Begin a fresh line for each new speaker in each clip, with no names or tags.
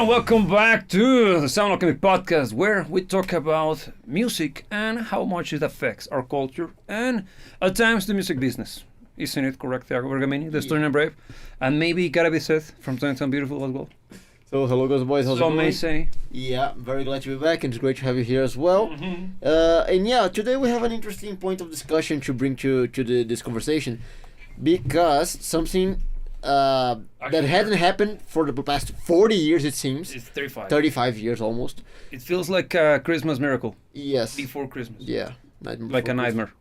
welcome back to the Sound Alchemy Podcast, where we talk about music and how much it affects our culture and at times the music business. Isn't it correct, Thiago Bergamini, the Stern and Brave? And maybe Gotta Be Said from Time and Beautiful as well.
So, hello, guys, boys. How's it going?
Some may say.
Yeah, very glad to be back, and it's great to have you here as well. And yeah, today we have an interesting point of discussion to bring to this conversation, because something that hadn't happened for the past 40 years, it seems.
It's 35.
35 years almost.
It feels like a Christmas miracle.
Yes.
Before Christmas.
Yeah.
Like a nightmare.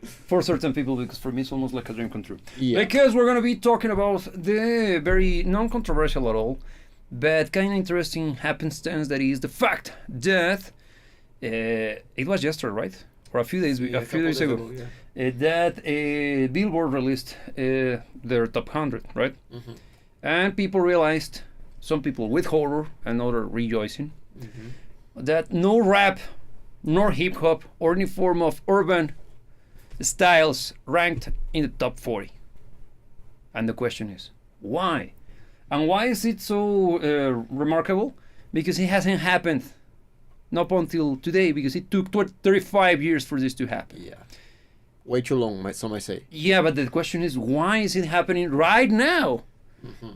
For certain people, because for me it's almost like a dream come true.
Yeah.
Because we're going to be talking about the very non-controversial at all, but kind of interesting happenstance that is the fact that it was yesterday, right? Or a few days ago.
Yeah.
That Billboard released their top 100, right?
Mm-hmm.
And people realized, some people with horror and others rejoicing, that no rap, nor hip hop, or any form of urban styles ranked in the top 40. And the question is, why? And why is it so remarkable? Because it hasn't happened not until today, because it took 35 years for this to happen.
Yeah. Way too long, some might say.
Yeah, but the question is, why is it happening right now?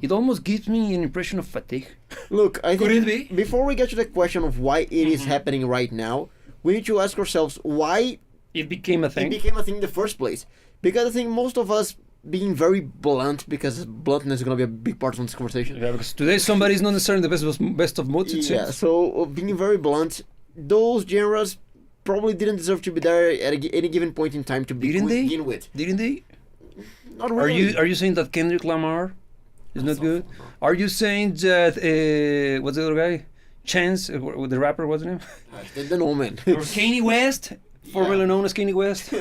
It almost gives me an impression of fatigue.
Look, I
Could
think
it be?
before we get to the question of why it is happening right now, we need to ask ourselves why
It became a thing.
it became a thing in the first place. Because I think most of us, being very blunt, because bluntness is going to be a big part of this conversation.
Yeah, because today somebody is not necessarily the best of moods, it
Yeah,
seems.
so being very blunt, those genres probably didn't deserve to be there at any given point in time to begin with.
Didn't they?
Not really.
Are you saying that Kendrick Lamar is not good?
No.
Are you saying that what's the other guy? Chance, the rapper, what's his name?
The no man.
Or Kanye West, formerly known as Kanye West.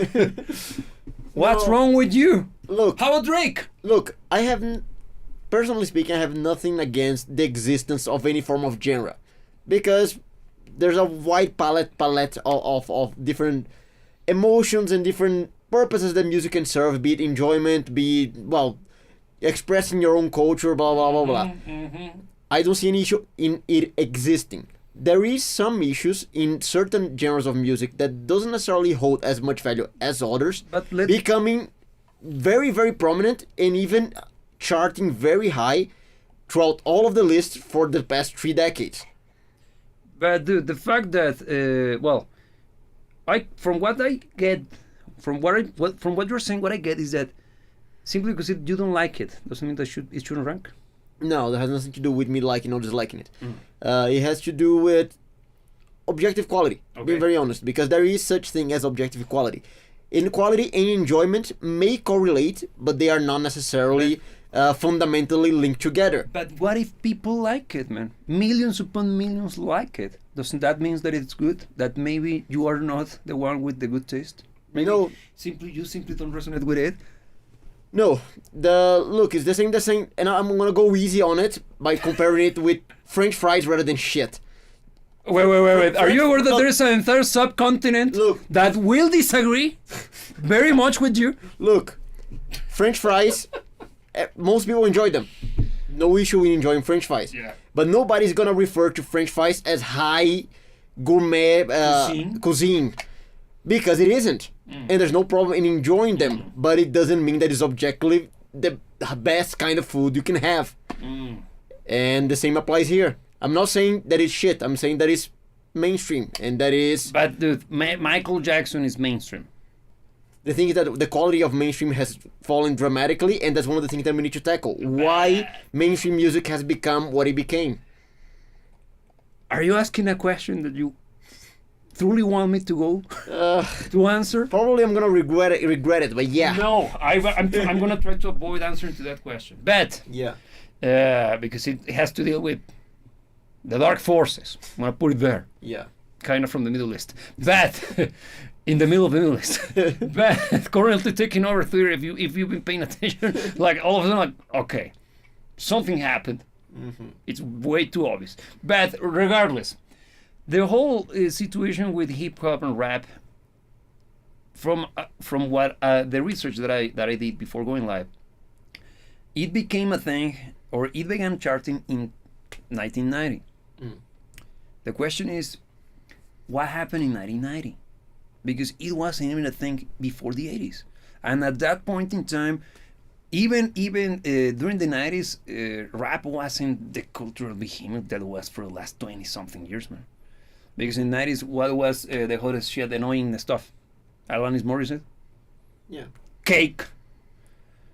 What's
No.
wrong with you?
Look,
How about Drake?
Look, I haven't, personally speaking, I have nothing against the existence of any form of genre, because there's a wide palette of different emotions and different purposes that music can serve, be it enjoyment, be it, well, expressing your own culture, blah, blah, blah, blah. I don't see any issue in it existing. There is some issues in certain genres of music that doesn't necessarily hold as much value as others,
But
becoming very, very prominent and even charting very high throughout all of the lists for the past 3 decades.
But dude, the fact that from what you're saying, what I get is that simply because you don't like it doesn't mean that it shouldn't rank.
No, that has nothing to do with me liking or disliking it. It has to do with objective quality, being very honest, because there is such thing as objective quality. Quality and enjoyment may correlate, but they are not necessarily fundamentally linked together.
But what if people like it, man? Millions upon millions like it. Doesn't that mean that it's good? That maybe you are not the one with the good taste? Maybe
No.
you simply don't resonate with it.
No, look, it's the same, and I'm gonna go easy on it by comparing it with French fries rather than shit.
Wait. Are you aware that there is an entire subcontinent
Look.
that will disagree very much with you?
Look, French fries, most people enjoy them. No issue in enjoying French fries.
Yeah.
But nobody's gonna refer to French fries as high gourmet cuisine. Because it isn't. And there's no problem in enjoying them. But it doesn't mean that it's objectively the best kind of food you can have. And the same applies here. I'm not saying that it's shit. I'm saying that it's mainstream. And that is...
But dude, Michael Jackson is mainstream.
The thing is that the quality of mainstream has fallen dramatically, and that's one of the things that we need to tackle. Why mainstream music has become what it became.
Are you asking a question that you truly want me to go to answer?
Probably I'm gonna regret it, but yeah.
No, I'm gonna try to avoid answering to that question. But because it has to deal with the dark forces. I'm gonna put it there.
Yeah.
Kind of from the Middle East. But in the middle of the Middle East. But currently taking over Twitter, if you've been paying attention, like all of a sudden, like, okay, something happened. It's way too obvious. But regardless, the whole situation with hip hop and rap, from what the research that I did before going live, it became a thing, or it began charting in 1990.
Mm.
The question is, what happened in 1990? Because it wasn't even a thing before the 80s. And at that point in time, even during the 90s, rap wasn't the cultural behemoth that it was for the last 20-something years, man. Because in the 90s, what was the hottest shit, annoying stuff? Alanis Morissette?
Yeah.
Cake.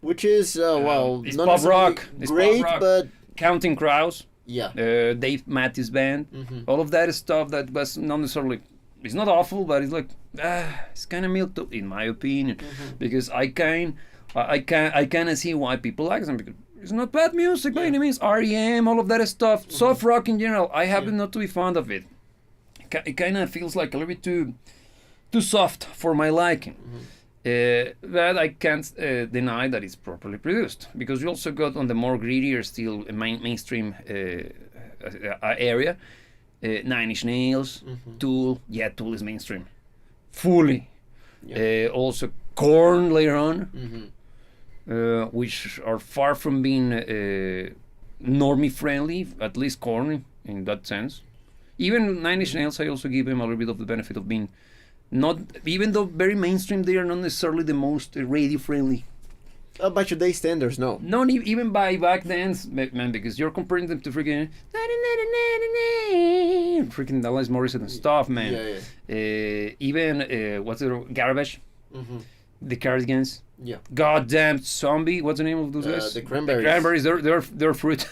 Which is, well,
it's
not
pop
necessarily
rock. It's
great,
pop rock.
but
Counting Crows.
yeah.
Dave Matthews Band.
Mhm.
All of that is stuff that was not necessarily, it's not awful, but it's like, it's kind of milk toast, in my opinion. Because I kind of see why people like them, because it's not bad music by any means. REM, all of that stuff, soft rock in general, I happen not to be fond of it. It kind of feels like a little bit too soft for my liking. That I can't deny that it's properly produced, because you also got on the more greedier still mainstream area, Nine Inch Nails, Tool. Yeah, Tool is mainstream, fully. Also Korn later on, which are far from being normie friendly, at least Korn in that sense. Even Nine Inch Nails, I also give them a little bit of the benefit of being not, even though very mainstream, they are not necessarily the most radio friendly.
By today's standards, no.
Not even by back then, man, because you're comparing them to freaking Alanis Morissette and stuff, man. Even what's it, Garbage, the Cardigans.
Yeah.
Goddamn Zombie. What's the name of those guys?
The Cranberries.
The Cranberries. They're fruit.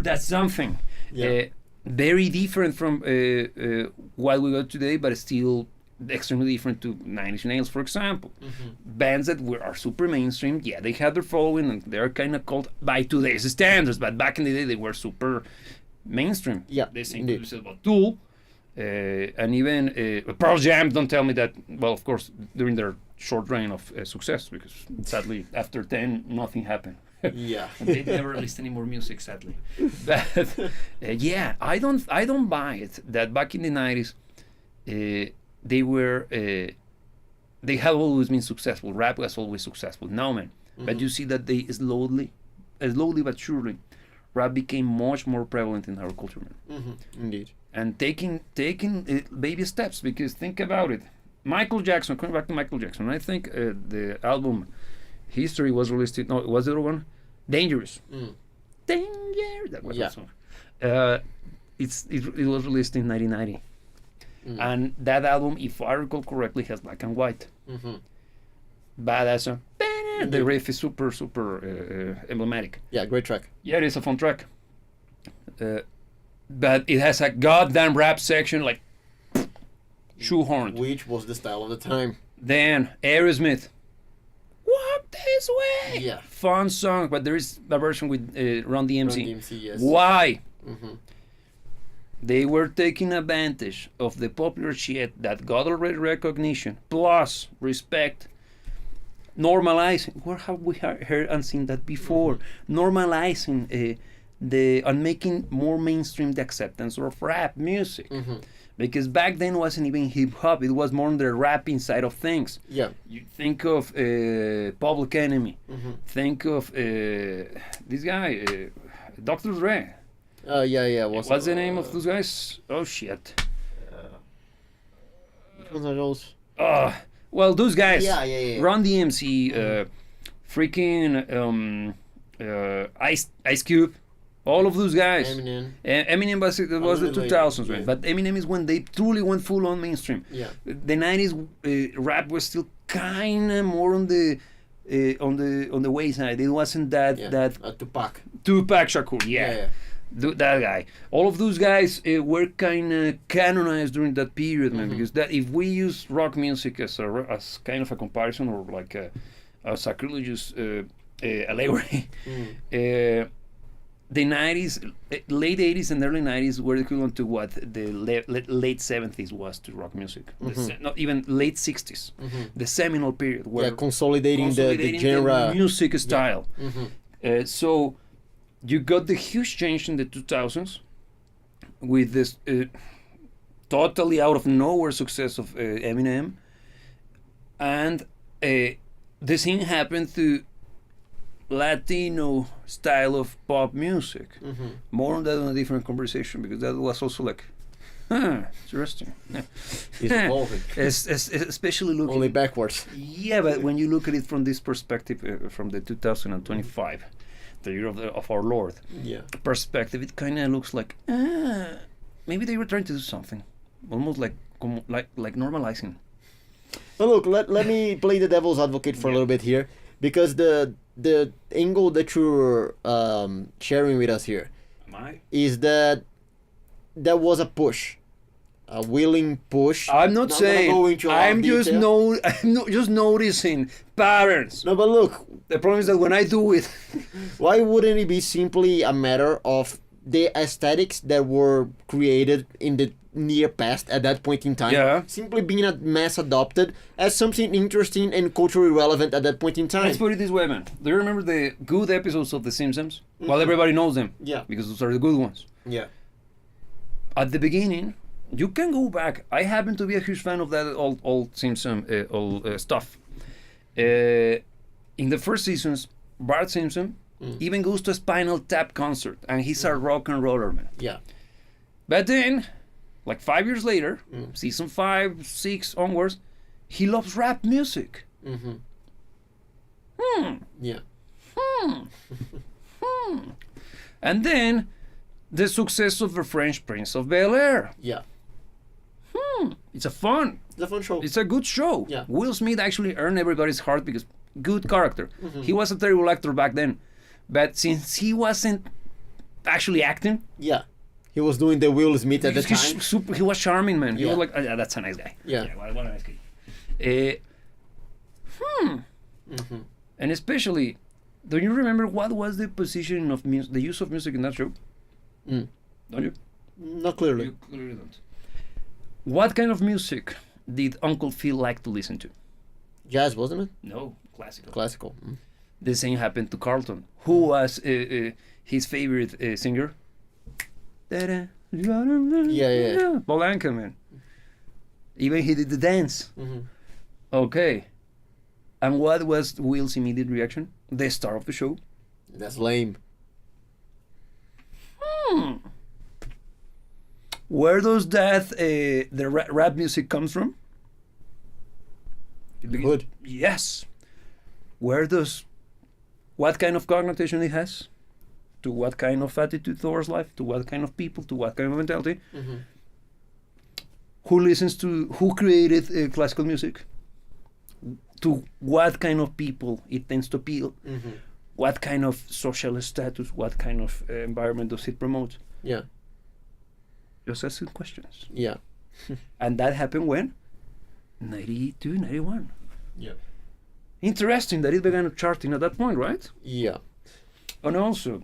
That's something.
Yeah.
Very different from what we got today, but still extremely different to Nine Inch Nails, for example. Bands that are super mainstream, yeah, they have their following and they're kind of called by today's standards, but back in the day they were super mainstream.
Yeah,
they sing about Tool, and even Pearl Jam. Don't tell me that. Well, of course, during their short reign of success, because sadly after 10 nothing happened.
Yeah.
And they never released any more music, sadly. But yeah, I don't buy it that back in the 90s they were they have always been successful. Rap was always successful. No, man. But you see that they slowly but surely, rap became much more prevalent in our culture, man.
Indeed.
And taking baby steps, because think about it. Michael Jackson, coming back to Michael Jackson, I think the album History was released. No, was the other one? Dangerous. Danger. That was that song. It was released in 1990, and that album, if I recall correctly, has black and white. Badass song. The riff is super emblematic.
Yeah, great track.
Yeah, it is a fun track. But it has a goddamn rap section like shoehorned.
Which was the style of the time.
Then Aerosmith. Walk this way.
Yeah.
Fun song, but there is a version with Run DMC.
Run DMC, yes.
Why? They were taking advantage of the popular shit that got already recognition, plus respect, normalizing. Where have we heard and seen that before? Normalizing and making more mainstream the acceptance of rap music. Because back then it wasn't even hip hop; it was more on the rapping side of things.
Yeah.
You think of Public Enemy. Think of this guy, Dr. Dre.
Yeah.
What's the name of those guys? Oh shit.
Which ones are those?
Well, those guys.
Yeah.
Run DMC, freaking Ice Cube. All of those guys. Eminem was the 2000s, right? But Eminem is when they truly went full on mainstream.
Yeah.
The 90s rap was still kind of more on the wayside. It wasn't that Tupac Shakur. Yeah. That guy. All of those guys were kind of canonized during that period, man. Because that if we use rock music as kind of a comparison or like a sacrilegious allegory. The 90s, late 80s and early 90s were equivalent to what the late 70s was to rock music. Not even late 60s. The seminal period. Where
consolidating the genre.
The music style. So you got the huge change in the 2000s with this totally out of nowhere success of Eminem. And the thing happened to Latino style of pop music.
Mm-hmm.
More on that on a different conversation, because that was also like, interesting.
It's evolving.
Especially looking
Only backwards.
Yeah, but when you look at it from this perspective, from the 2025, the year of our Lord
Yeah.
perspective, it kind of looks like maybe they were trying to do something, almost like normalizing.
Well, look, let me play the devil's advocate for a little bit here, because the angle that you're sharing with us here
Am I?
is that there was a push, a willing push.
I'm not
gonna
saying.
go into a lot
I'm
of
just
detail.
just noticing patterns.
No, but look,
The problem is that when I do it,
why wouldn't it be simply a matter of the aesthetics that were created in the near past at that point in time,
Yeah.
simply being mass adopted as something interesting and culturally relevant at that point in time?
let's put it this way, man. Do you remember the good episodes of The Simpsons? Well, everybody knows them.
Yeah.
Because those are the good ones.
Yeah.
At the beginning, you can go back. I happen to be a huge fan of that old Simpson stuff. In the first seasons, Bart Simpson even goes to a Spinal Tap concert, and he's a rock and roller, man.
Yeah.
But then, like 5 years later, season 5, 6 onwards, he loves rap music.
Mm-hmm. Yeah.
And then, the success of The French Prince of Bel-Air.
Yeah.
It's a fun.
It's a fun show.
It's a good show.
Yeah.
Will Smith actually earned everybody's heart because good character. He was a terrible actor back then, but since he wasn't actually acting,
Yeah. He was doing the Will Smith at the time.
he was charming, man. He
Yeah.
was like, yeah, that's a nice guy.
Yeah.
What a nice guy. And especially, do you remember what was the position of the use of music in that show?
Mm.
Don't you?
Not clearly.
You clearly don't. What kind of music did Uncle Phil like to listen to?
Jazz, wasn't it?
No, classical.
Classical.
The same happened to Carlton. Who was his favorite singer?
Yeah, yeah.
Paul Anka, man. Even he did the dance.
Mm-hmm.
Okay. And what was Will's immediate reaction? The star of the show.
That's lame.
Where does that the rap music comes from?
Hood.
Yes. What kind of connotation it has? To what kind of attitude towards life? To what kind of people? To what kind of mentality?
Mm-hmm.
Who created classical music? To what kind of people it tends to appeal?
Mm-hmm.
What kind of social status? What kind of environment does it promote?
Yeah.
Just asking questions.
Yeah.
And that happened when? 92, 91.
Yeah.
Interesting that it began charting at that point, right?
Yeah.
And also,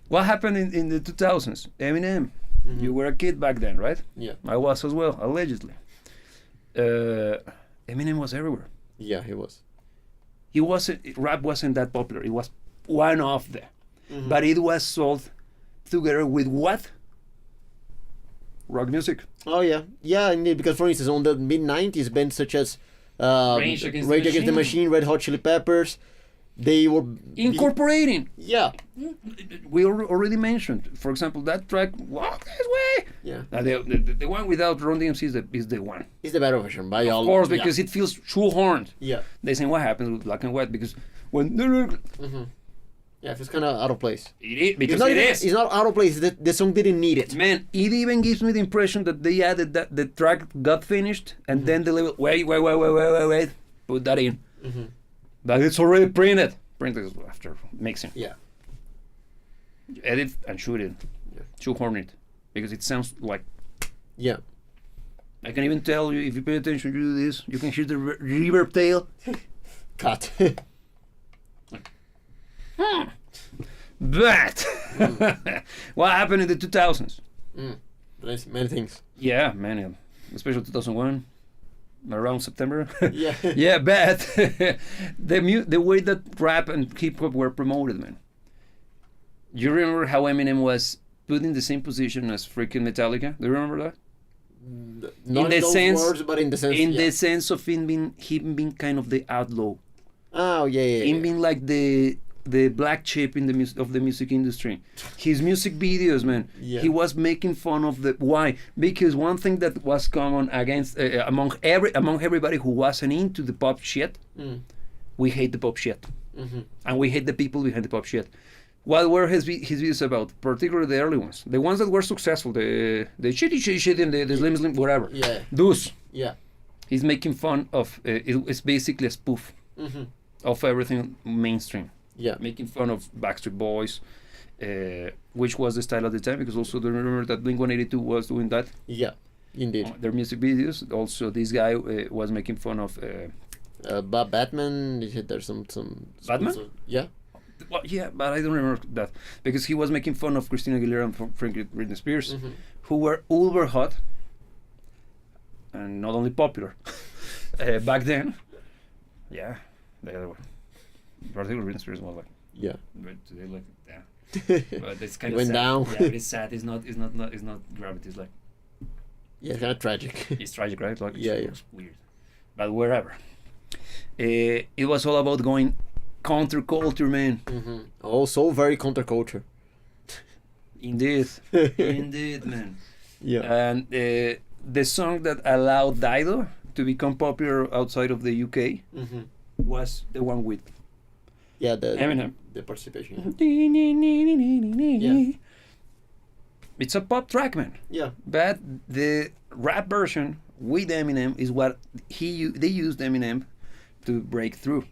what happened in the 2000s? Eminem.
Mm-hmm.
You were a kid back then, right?
Yeah.
I was as well, allegedly. Eminem was everywhere.
Yeah, he was.
Rap wasn't that popular. It was one of them.
Mm-hmm.
But it was sold together with what? Rock music.
Oh yeah, yeah, indeed. Because for instance, on the mid-90s, bands such as
Rage Against the
Machine, Red Hot Chili Peppers, they were
Incorporating.
Yeah,
We already mentioned, for example, that track, Walk This Way.
yeah.
The one without Ron DMC is the one.
It's the better version by all.
Of course, because it feels shoehorned.
Yeah.
They say what happens with Black and White because when
Yeah, it feels kind of out of place.
it is because
It's not,
it
even,
is.
it's not out of place. The song didn't need it.
Man, it even gives me the impression that they added that the track got finished and then the label wait, put that in.
Mm-hmm.
But it's already printed. Printed after mixing.
Yeah.
Edit and shoot it.
Yeah.
Shoehorn it. Because it sounds like
Yeah.
I can even tell you if you pay attention you do this, you can hear the reverb tail.
Cut.
But what happened in the 2000s?
Many things.
Yeah, man, especially 2001, around September.
Yeah.
Yeah, but the way that rap and hip hop were promoted, man. You remember how Eminem was put in the same position as freaking Metallica? Do you remember that?
Not
In the
in those
sense-
words, but in the sense.
In
yeah.
the sense of him being kind of the outlaw
Oh yeah.
Him being like the black sheep in the of the music industry. His music videos, man.
Yeah.
He was making fun of the why, because one thing that was common against among everybody who wasn't into the pop shit, we hate the pop shit, and we hate the people behind the pop shit. What were his videos about? Particularly the early ones, the ones that were successful, the shitty and the slim whatever.
Yeah.
Those.
Yeah.
He's making fun of it's basically a spoof of everything mainstream.
Yeah.
Making fun of Backstreet Boys, which was the style at the time, because also remember that Blink-182 was doing that.
Yeah, indeed.
Their music videos. Also, this guy was making fun of.
Batman. He said there's some.
Batman?
Yeah.
Well, yeah, but I don't remember that because he was making fun of Christina Aguilera and frankly Britney Spears, who were uber hot and not only popular back then. Yeah, they were. Particularly Britney Spears was like.
Yeah.
But today, like, yeah. But it's kind of
went
sad.
down.
Yeah, but it's sad. It's not gravity. It's like.
Yeah, it's kind of tragic.
It's tragic, right? Like,
Yeah.
It's weird. But wherever. It was all about going counterculture, man.
Also very counterculture.
Indeed. Indeed, man.
Yeah.
And the song that allowed Dido to become popular outside of the UK was the one with
Yeah, the
Eminem.
The participation.
Yeah. It's a pop track, man.
Yeah.
But the rap version with Eminem is what they used Eminem to break through,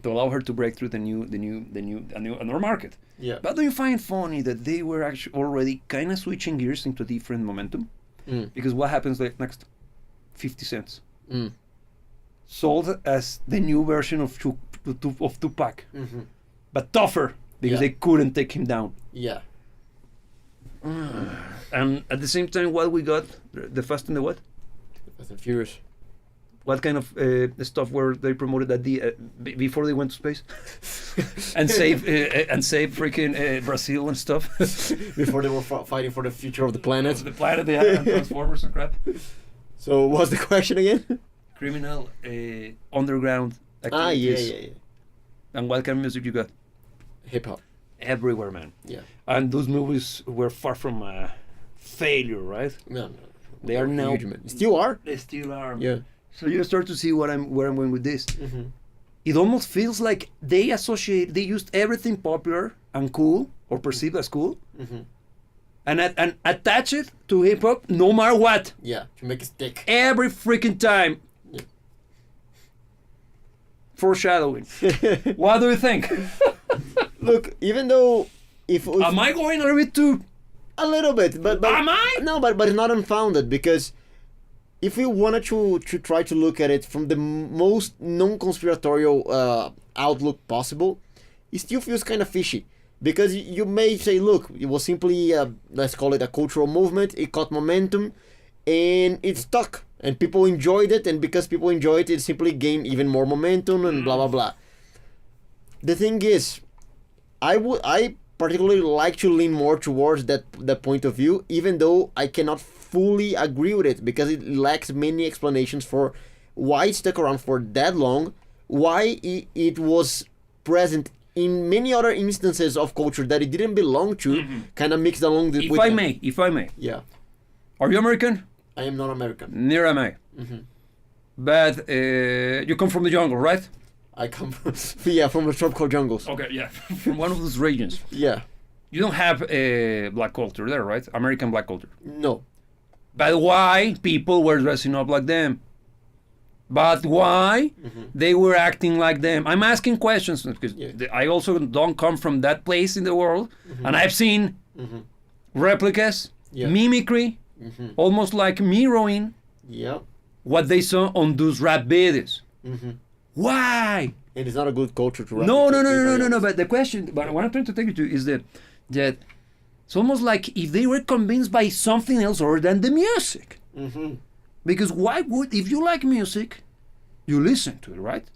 to allow her to break through another market.
Yeah.
But do you find funny that they were actually already kind of switching gears into different momentum? Because what happens like next? 50 Cents. Sold as the new version of Tupac, but tougher because they couldn't take him down.
Yeah.
And at the same time, what we got, the Fast and the what?
Fast and Furious.
What kind of stuff were they promoted at the before they went to space and save freaking Brazil and stuff
Before they were fighting for the future of the planet.
The planet they had and Transformers and crap.
So what's the question again?
Criminal underground activities.
Yeah.
And what kind of music you got?
Hip hop.
Everywhere, man.
Yeah.
And those movies were far from a failure, right?
No.
They are now.
Huge, man. Still are.
They still are.
Yeah.
So you start to see where I'm going with this. It almost feels like they used everything popular and cool or perceived as cool, and attach it to hip hop no matter what.
Yeah, to make it stick.
Every freaking time.
Yeah.
Foreshadowing. What do you think?
Look, even though if
Am I going a little bit too?
a little bit, but
Am I?
No, but it's not unfounded because if we wanted to try to look at it from the most non-conspiratorial outlook possible, it still feels kind of fishy. Because you may say, look, it was simply, let's call it a cultural movement, it caught momentum, and it stuck. And people enjoyed it, and because people enjoyed it, it simply gained even more momentum, and blah, blah, blah. The thing is, I particularly like to lean more towards that point of view, even though I cannot fully agree with it, because it lacks many explanations for why it stuck around for that long, why it was present in many other instances of culture that it didn't belong to, kind of mixed along
If I may.
Yeah.
Are you American?
I am not American.
Neither am I. But you come from the jungle, right?
I come from, from the tropical jungles.
Okay, yeah. From one of those regions.
Yeah.
You don't have black culture there, right? American black culture.
No.
But why people were dressing up like them? But why they were acting like them? I'm asking questions because I also don't come from that place in the world, and I've seen replicas, mimicry, almost like mirroring what they saw on those rap videos. Why?
And it's not a good culture to rap.
No. But the question, but what I'm trying to take you to is that it's almost like if they were convinced by something else other than the music. Because why would, if you like music, you listen to it, right?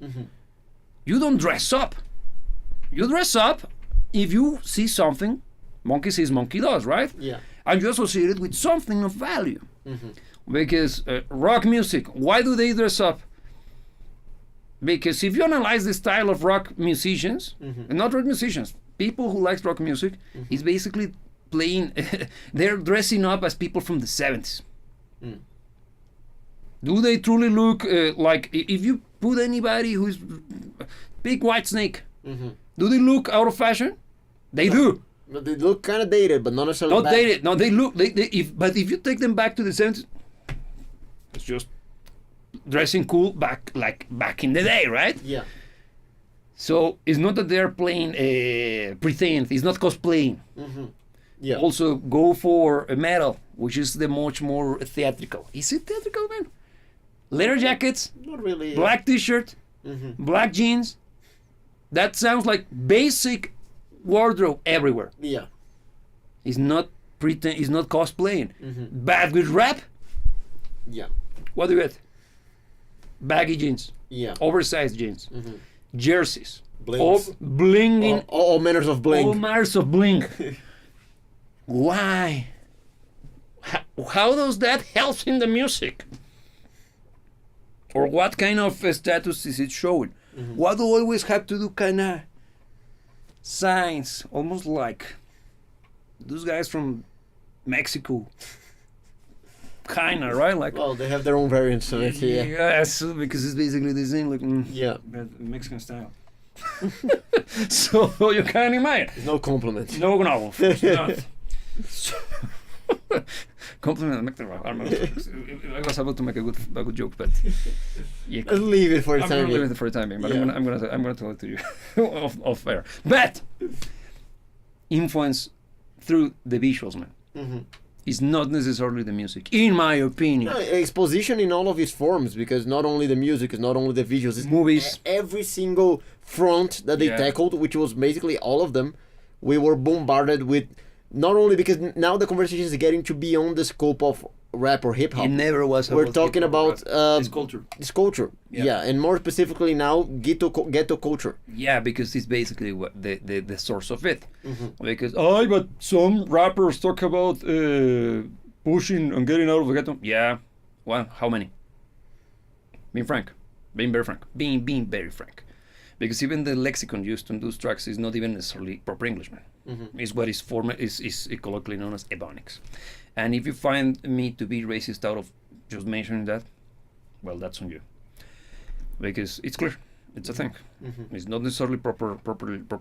You don't dress up. You dress up if you see something, monkey sees, monkey does, right?
Yeah.
And you associate it with something of value. Because rock music, why do they dress up? Because if you analyze the style of rock musicians,
Mm-hmm.
and not rock musicians, people who like rock music, is basically playing, they're dressing up as people from the 70s.
Mm.
Do they truly look like, if you put anybody who's big white snake,
Mm-hmm.
do they look out of fashion? They do.
But they look kind of dated, but not necessarily
Not
bad.
dated. No, they look. But if you take them back to the 70s, it's just dressing cool back in the day, right?
Yeah.
So it's not that they're playing pretend. It's not cosplaying.
Mm-hmm. Yeah.
Also go for a metal, which is the much more theatrical. Is it theatrical, man? Leather jackets,
Not really.
black T-shirt,
Mm-hmm.
black jeans. That sounds like basic wardrobe everywhere.
Yeah.
It's not pretend. It's not cosplaying.
Mm-hmm.
Bad with rap.
Yeah.
What do you get? Baggy jeans,
Yeah.
oversized jeans,
Mm-hmm.
jerseys,
Blings.
blinging,
All manners of bling.
all manners of bling. Why? How does that help in the music? Or what kind of status is it showing? Why do I always have to do kind of signs, almost like those guys from Mexico? Kinda, right? Like,
Well, they have their own variants of it. Yeah.
yes, because it's basically the same, like
Yeah.
but Mexican style. So you can imagine.
There's no compliment.
No, of course not. So, compliment Mexican. I was about to make a good joke, but yeah,
Let's leave it for the
I'm
time
gonna leave
being.
it for the time being. But
Yeah.
I'm gonna tell it to you off air. But influence through the visuals, man.
Mm-hmm.
It's not necessarily the music, in my opinion.
No, exposition in all of its forms, because not only the music, it's not only the visuals, it's
Movies.
every single front that they
Yeah.
tackled, which was basically all of them. We were bombarded with, not only because now the conversation is getting to beyond the scope of rap or hip hop.
It never was.
We're talking about
it's culture.
it's culture,
Yeah.
yeah, and more specifically now ghetto culture.
Yeah, because it's basically what the source of it.
Mm-hmm.
Because but some rappers talk about pushing and getting out of the ghetto. Yeah, well, how many? Being very frank. Because even the lexicon used in those tracks is not even necessarily proper English, man.
Mm-hmm.
It's what is colloquially known as ebonics. And if you find me to be racist out of just mentioning that, well, that's on you. Because it's clear, it's a thing.
Mm-hmm.
It's not necessarily proper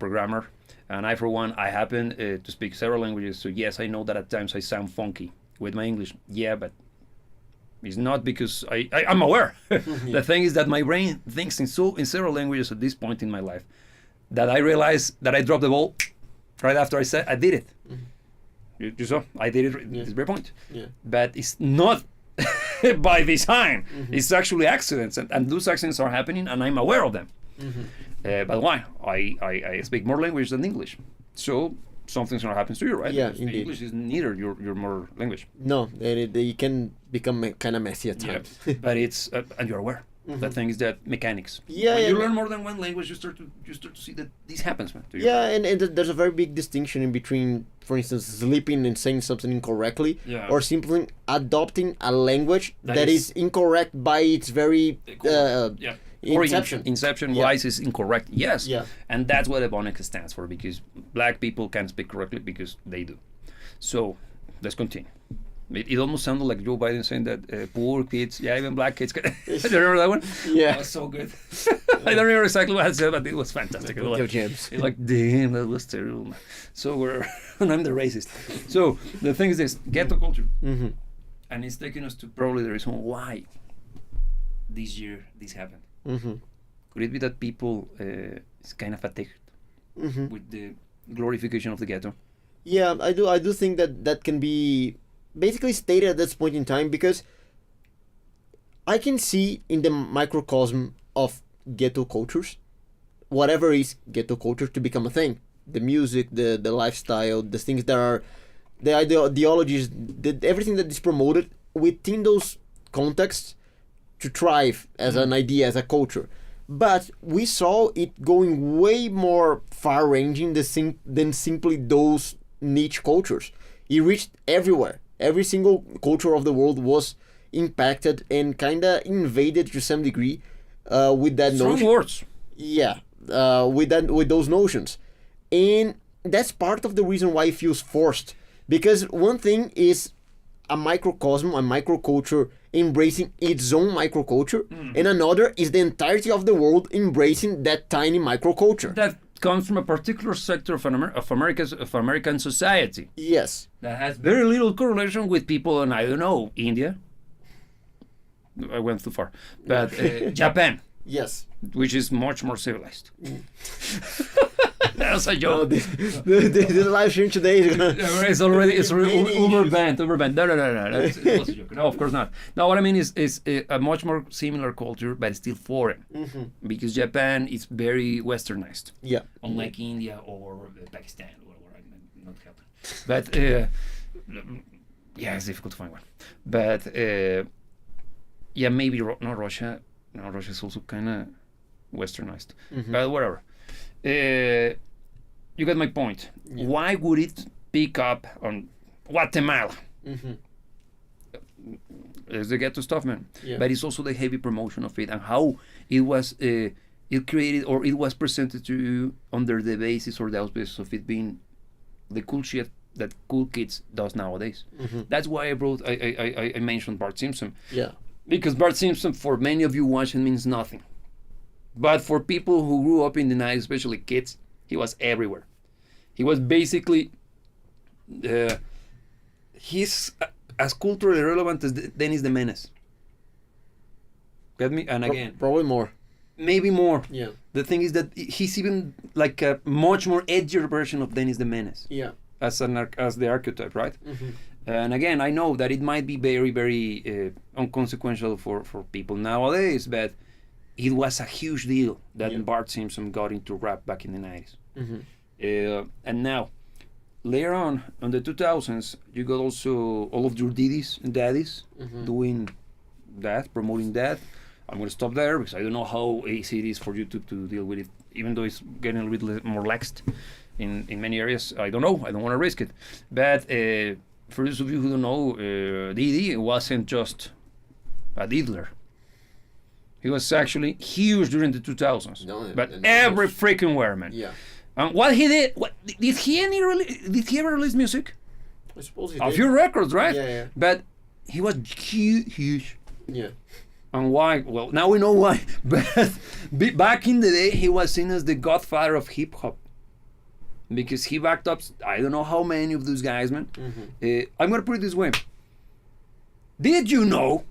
grammar. And I, for one, I happen to speak several languages, so yes, I know that at times I sound funky with my English. Yeah, but it's not because I'm aware. The thing is that my brain thinks in several languages at this point in my life that I realized that I dropped the ball right after I did it. You saw? I did it.
Yeah.
It's a very point.
Yeah.
But it's not by design. It's actually accidents, and those accidents are happening, and I'm aware of them. But why? I speak more language than English, so something's gonna happen to you, right?
Yeah,
Because
indeed.
English is neither your more language.
No, they can become kind of messy at times.
But it's and you're aware. The thing is that mechanics.
Yeah,
When
yeah,
you
yeah.
learn more than one language, you start to see that this happens, man. To you.
Yeah, and there's a very big distinction in between, for instance, sleeping and saying something incorrectly,
Yeah.
or simply adopting a language
That
that
is-
is incorrect by its very
Yeah.
inception.
Inception
Yeah.
wise is incorrect. Yes.
Yeah.
And that's what ebonics stands for, because black people can't speak correctly because they do. So let's continue. It almost sounded like Joe Biden saying that poor kids, yeah, even black kids. Do you remember that one?
Yeah.
That was so good. I don't remember exactly what I said, but it was fantastic. It was
Yo,
like,
James.
it's like, damn, that was terrible. Man. So and I'm the racist. So the thing is this, ghetto culture.
Mm-hmm.
And it's taking us to probably the reason why this year this happened.
Mm-hmm.
Could it be that people is kind of fatigued
Mm-hmm.
with the glorification of the ghetto?
Yeah, I do think that can be basically stated at this point in time, because I can see in the microcosm of ghetto cultures, whatever is ghetto culture, to become a thing. The music, the lifestyle, the things that are, the ideologies, everything that is promoted within those contexts to thrive as an idea, as a culture. But we saw it going way more far-ranging than simply those niche cultures. It reached everywhere. Every single culture of the world was impacted and kind of invaded to some degree with that
Strong
notion.
words.
Yeah, with those notions, and that's part of the reason why it feels forced. Because one thing is a microcosm, a microculture embracing its own microculture, and another is the entirety of the world embracing that tiny microculture.
That comes from a particular sector of American society
Yes.
that has very little correlation with people in, I don't know, India. I went too far, but Japan,
Yes.
which is much more civilized. That's a
No,
joke.
the live stream today is gonna.
It's already
Many
uber banned. No. It was a joke. No, of course not. No, what I mean is a much more similar culture, but still foreign, because Japan is very westernized,
Yeah.
unlike India or Pakistan or whatever. I'm not helping, but yeah, it's difficult to find one. But yeah, maybe not Russia. No, Russia is also kind of westernized, but whatever. You got my point.
Yeah.
Why would it pick up on Guatemala? It's the ghetto stuff, man.
Yeah.
But it's also the heavy promotion of it and how it was it created or it was presented to you under the basis or the auspices of it being the cool shit that cool kids does nowadays. That's why I mentioned Bart Simpson.
Yeah.
Because Bart Simpson, for many of you watching, means nothing. But for people who grew up in the 90s, especially kids, he was everywhere. He was basically, he's as culturally relevant as Dennis the Menace. Get me? And again,
Probably more.
maybe more.
Yeah.
The thing is that he's even like a much more edgier version of Dennis the Menace
Yeah.
as the archetype, right? And again, I know that it might be very, very inconsequential for people nowadays, but it was a huge deal that Bart Simpson got into rap back in the 90s. And now, later on the 2000s, you got also all of your diddies and daddies doing that, promoting that. I'm going to stop there because I don't know how easy it is for you to deal with it, even though it's getting a little bit more laxed in many areas. I don't know. I don't want to risk it. But for those of you who don't know, Diddy wasn't just a diddler. He was actually huge during the 2000s.
No,
but
and
every freaking where, man.
Yeah.
What he did, did he ever release music?
I suppose he
A
did.
few records, right?
Yeah.
But he was huge.
Yeah.
And why? Well, now we know why. But back in the day, he was seen as the godfather of hip hop. Because he backed up, I don't know how many of those guys, man. I'm going to put it this way. Did you know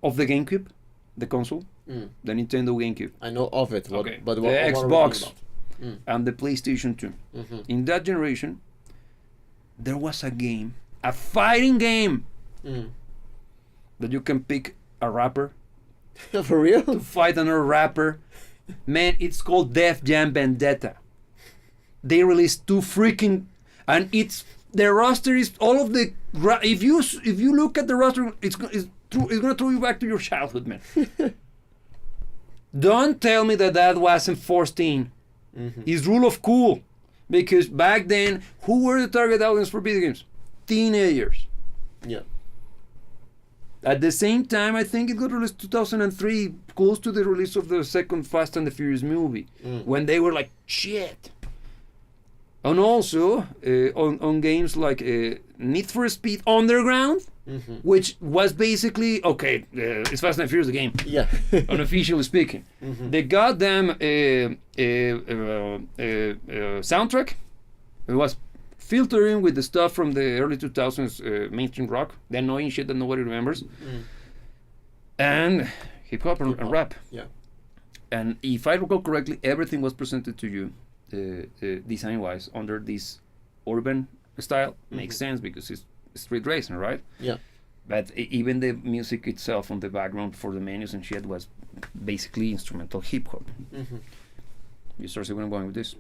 of the GameCube, the console, the Nintendo GameCube?
I know of it.
Okay.
But
The
what are we
Xbox
talking about?
and the PlayStation 2. In that generation, there was a game, a fighting game, that you can pick a rapper
For real?
to fight another rapper. Man, it's called Def Jam Vendetta. They released 2 freaking, and it's the roster is all of the. If you look at the roster, it's gonna throw you back to your childhood, man. Don't tell me that wasn't forced in. It's rule of cool, because back then, who were the target audience for video games? Teenagers.
Yeah.
At the same time, I think it got released 2003, close to the release of the second Fast and the Furious movie, when they were like, shit. And also, on games like Need for Speed Underground, which was basically, okay, it's Fast and the Furious, the game,
Yeah.
unofficially speaking. The goddamn soundtrack, it was filtering with the stuff from the early 2000s mainstream rock, the annoying shit that nobody remembers, and hip hop and rap.
Yeah.
And if I recall correctly, everything was presented to you, design wise, under this urban style. Makes sense because it's street racing, right?
Yeah.
But even the music itself on the background for the menus and shit was basically instrumental hip hop. You start seeing where I'm going with this.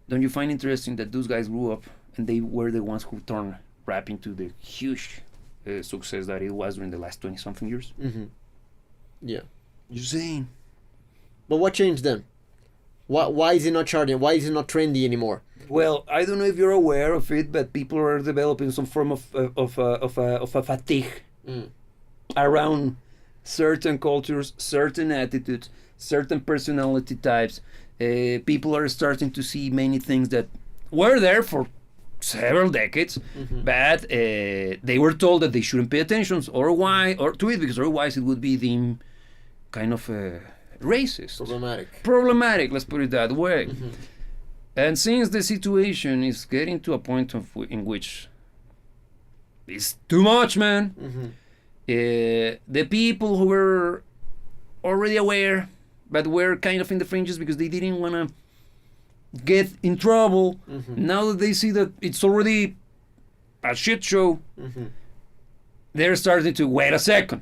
Don't you find interesting that those guys grew up and they were the ones who turned rap into the huge success that it was during the last 20-something years?
Yeah.
You're saying?
But what changed then? Why is it not charting? Why is it not trendy anymore?
Well, I don't know if you're aware of it, but people are developing some form of a fatigue around certain cultures, certain attitudes, certain personality types. People are starting to see many things that were there for several decades, but they were told that they shouldn't pay attention to it because otherwise it would be deemed kind of racist. Problematic, let's put it that way. And since the situation is getting to a point in which it's too much, man, the people who were already aware but were kind of in the fringes because they didn't want to get in trouble, now that they see that it's already a shit show, they're starting to wait a second.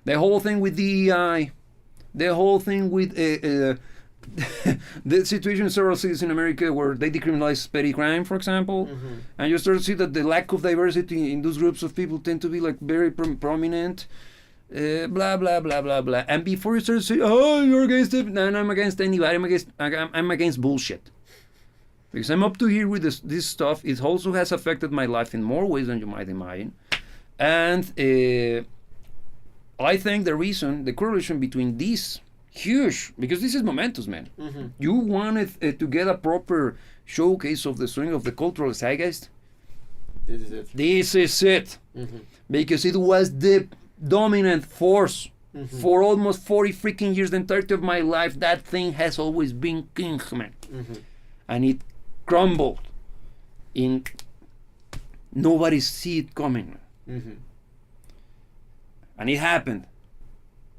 The whole thing with DEI, the whole thing with the situation in several cities in America where they decriminalize petty crime, for example, and you start to see that the lack of diversity in those groups of people tend to be like very prominent. Blah blah blah blah blah. And before you start to say, "Oh, you're against it," no, I'm against anybody. I'm against bullshit. Because I'm up to here with this stuff. It also has affected my life in more ways than you might imagine. And I think the correlation between these huge, because this is momentous, man. You wanted to get a proper showcase of the swing of the cultural zeitgeist. This is it. Because it was the dominant force for almost 40 freaking years, the entirety of my life. That thing has always been king, man. And it crumbled in nobody see it coming. And it happened,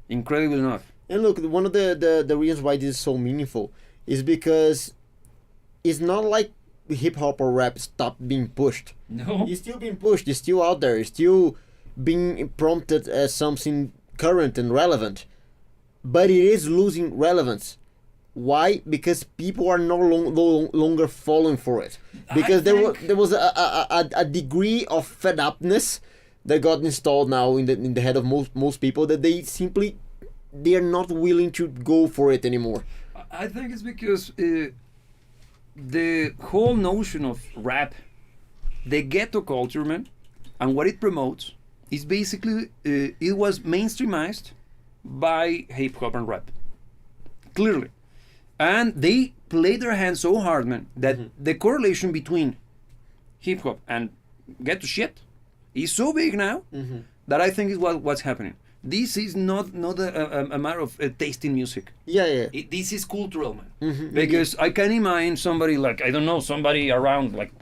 incredible enough.
And look, one of the reasons why this is so meaningful is because it's not like hip hop or rap stopped being pushed.
No,
it's still being pushed. It's still out there. It's still being prompted as something current and relevant, but it is losing relevance. Why? Because people are no longer falling for it. Because there was a degree of fed upness that got installed now in the head of most people, that they are not willing to go for it anymore.
I think it's because the whole notion of rap, the ghetto culture, man, and what it promotes is basically it was mainstreamized by hip hop and rap, clearly, and they played their hands so hard, man, that the correlation between hip hop and ghetto shit is so big now that I think is what's happening. This is not a matter of tasting music. This is cultural, man. Because I can imagine somebody like, I don't know, somebody around like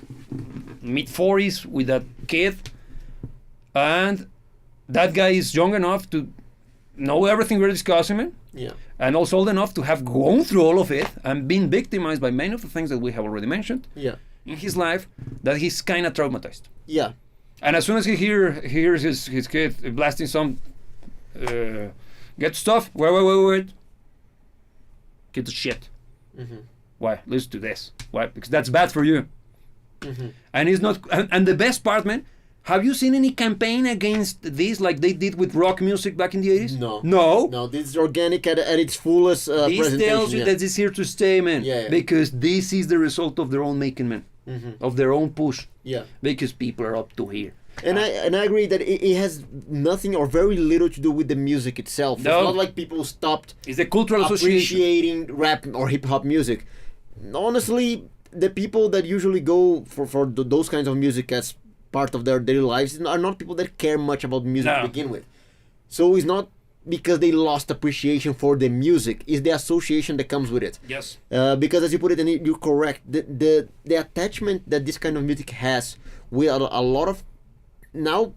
mid-40s with that kid, and that guy is young enough to know everything we're discussing, man. And also old enough to have gone through all of it and been victimized by many of the things that we have already mentioned in his life, that he's kind of traumatized. And as soon as he hears his kid blasting some get stuff, wait, get the shit. Why? Listen to this. Why? Because that's bad for you. And it's not. And the best part, man, have you seen any campaign against this like they did with rock music back in the 80s? No.
This is organic at its fullest
this tells you that it's here to stay, man. Because this is the result of their own making, man. Of their own push. Because people are up to here.
And I agree that it has nothing or very little to do with the music itself. No. It's not like people stopped
it's a cultural
appreciating rap or hip hop music. Honestly, the people that usually go for those kinds of music as part of their daily lives are not people that care much about music to begin with. So it's not because they lost appreciation for the music, it's the association that comes with it.
Yes.
Because as you put it, and you're correct, the attachment that this kind of music has with a lot of now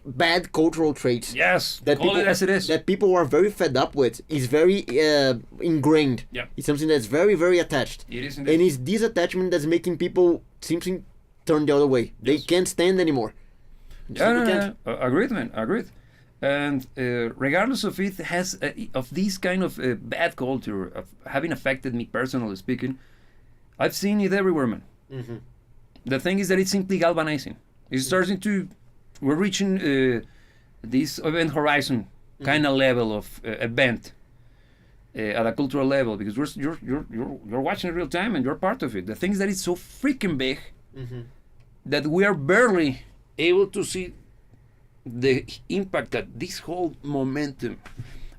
bad cultural traits.
Yes,
that
call it as it is.
That people are very fed up with is very ingrained. It's something that's very, very attached.
It is indeed.
And it's this attachment that's making people simply turn the other way. They can't stand anymore.
Agreed, man. Agreed. And regardless of it has of this kind of bad culture of having affected me personally speaking, I've seen it everywhere, man. The thing is that it's simply galvanizing. It's starting to, we're reaching this event horizon kind of level of event at a cultural level, because you're watching it real time and you're part of it. The thing is that it's so freaking big that we are barely able to see the impact that this whole momentum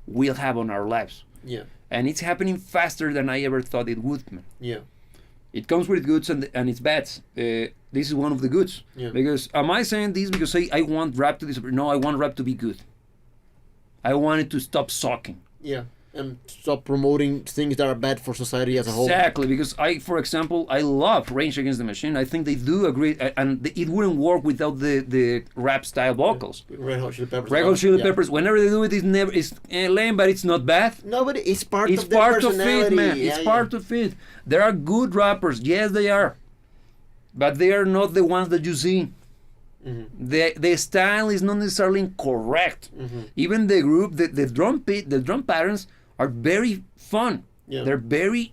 will have on our lives.
Yeah.
And it's happening faster than I ever thought it would, man.
Yeah.
It comes with goods and its bads. This is one of the goods.
Yeah.
Because, am I saying this because I want rap to disappear? No, I want rap to be good. I want it to stop sucking.
Yeah. And stop promoting things that are bad for society as a whole.
Exactly, because for example, I love Rage Against the Machine. I think they do agree, and it wouldn't work without the rap style vocals.
Red Hot Chili Peppers.
Red Hot Chili Peppers. Whenever they do it, it's lame, but it's not bad.
No, but it's part
It's
of their
part of
personality.
it, man.
Yeah,
It's part of it. There are good rappers, yes, they are, but they are not the ones that you see.
Mm-hmm.
The style is not necessarily correct.
Mm-hmm.
Even the group, the drum patterns are very fun.
Yeah.
They're very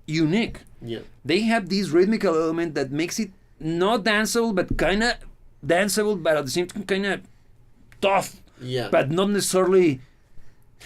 unique.
Yeah.
They have this rhythmical element that makes it not danceable, but kind of danceable, but at the same time kind of tough.
Yeah.
But not necessarily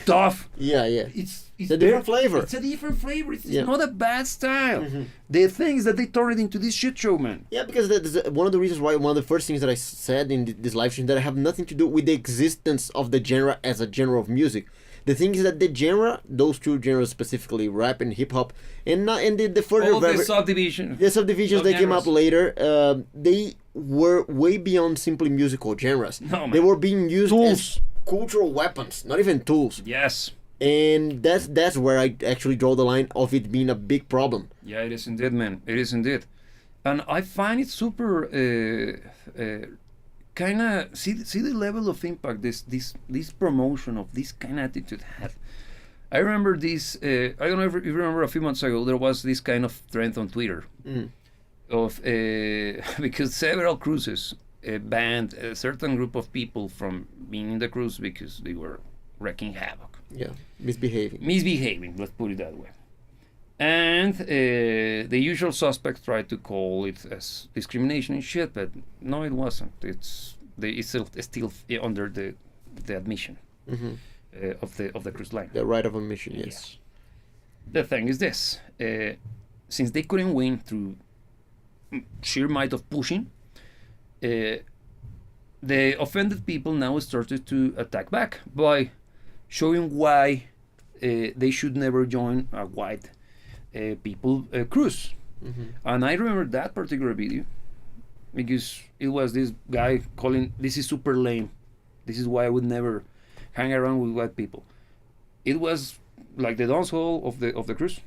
tough.
Yeah, yeah.
It's
a different flavor.
It's a different flavor. It's
Yeah.
not a bad style.
Mm-hmm.
The thing is that they turned it into this shit show, man.
Yeah, because that's one of the reasons why one of the first things that I said in this live stream that have nothing to do with the existence of the genre as a genre of music. The thing is that the genre, those two genres specifically, rap and hip hop, and the further
All the subdivisions.
the subdivisions that came up
Subgenres.
later, they were way beyond simply musical genres.
No, man.
They were being used
Tools.
as cultural weapons, not even tools.
Yes.
And that's where I actually draw the line of it being a big problem.
Yeah, it is indeed, man. It is indeed. And I find it super kind of see the level of impact this promotion of this kind of attitude had. I remember this. I don't know if you remember a few months ago there was this kind of trend on Twitter of because several cruises banned a certain group of people from being in the cruise because they were wreaking havoc,
Yeah, misbehaving.
Let's put it that way. And the usual suspects tried to call it as discrimination and shit, but no, it wasn't. It's still under the admission of the cruise line.
The right of admission, yes.
The thing is this: since they couldn't win through sheer might of pushing, the offended people now started to attack back by showing why they should never join a white people cruise. And I remember that particular video because it was this guy calling, "This is super lame. This is why I would never hang around with white people." It was like the dance hall of the cruise.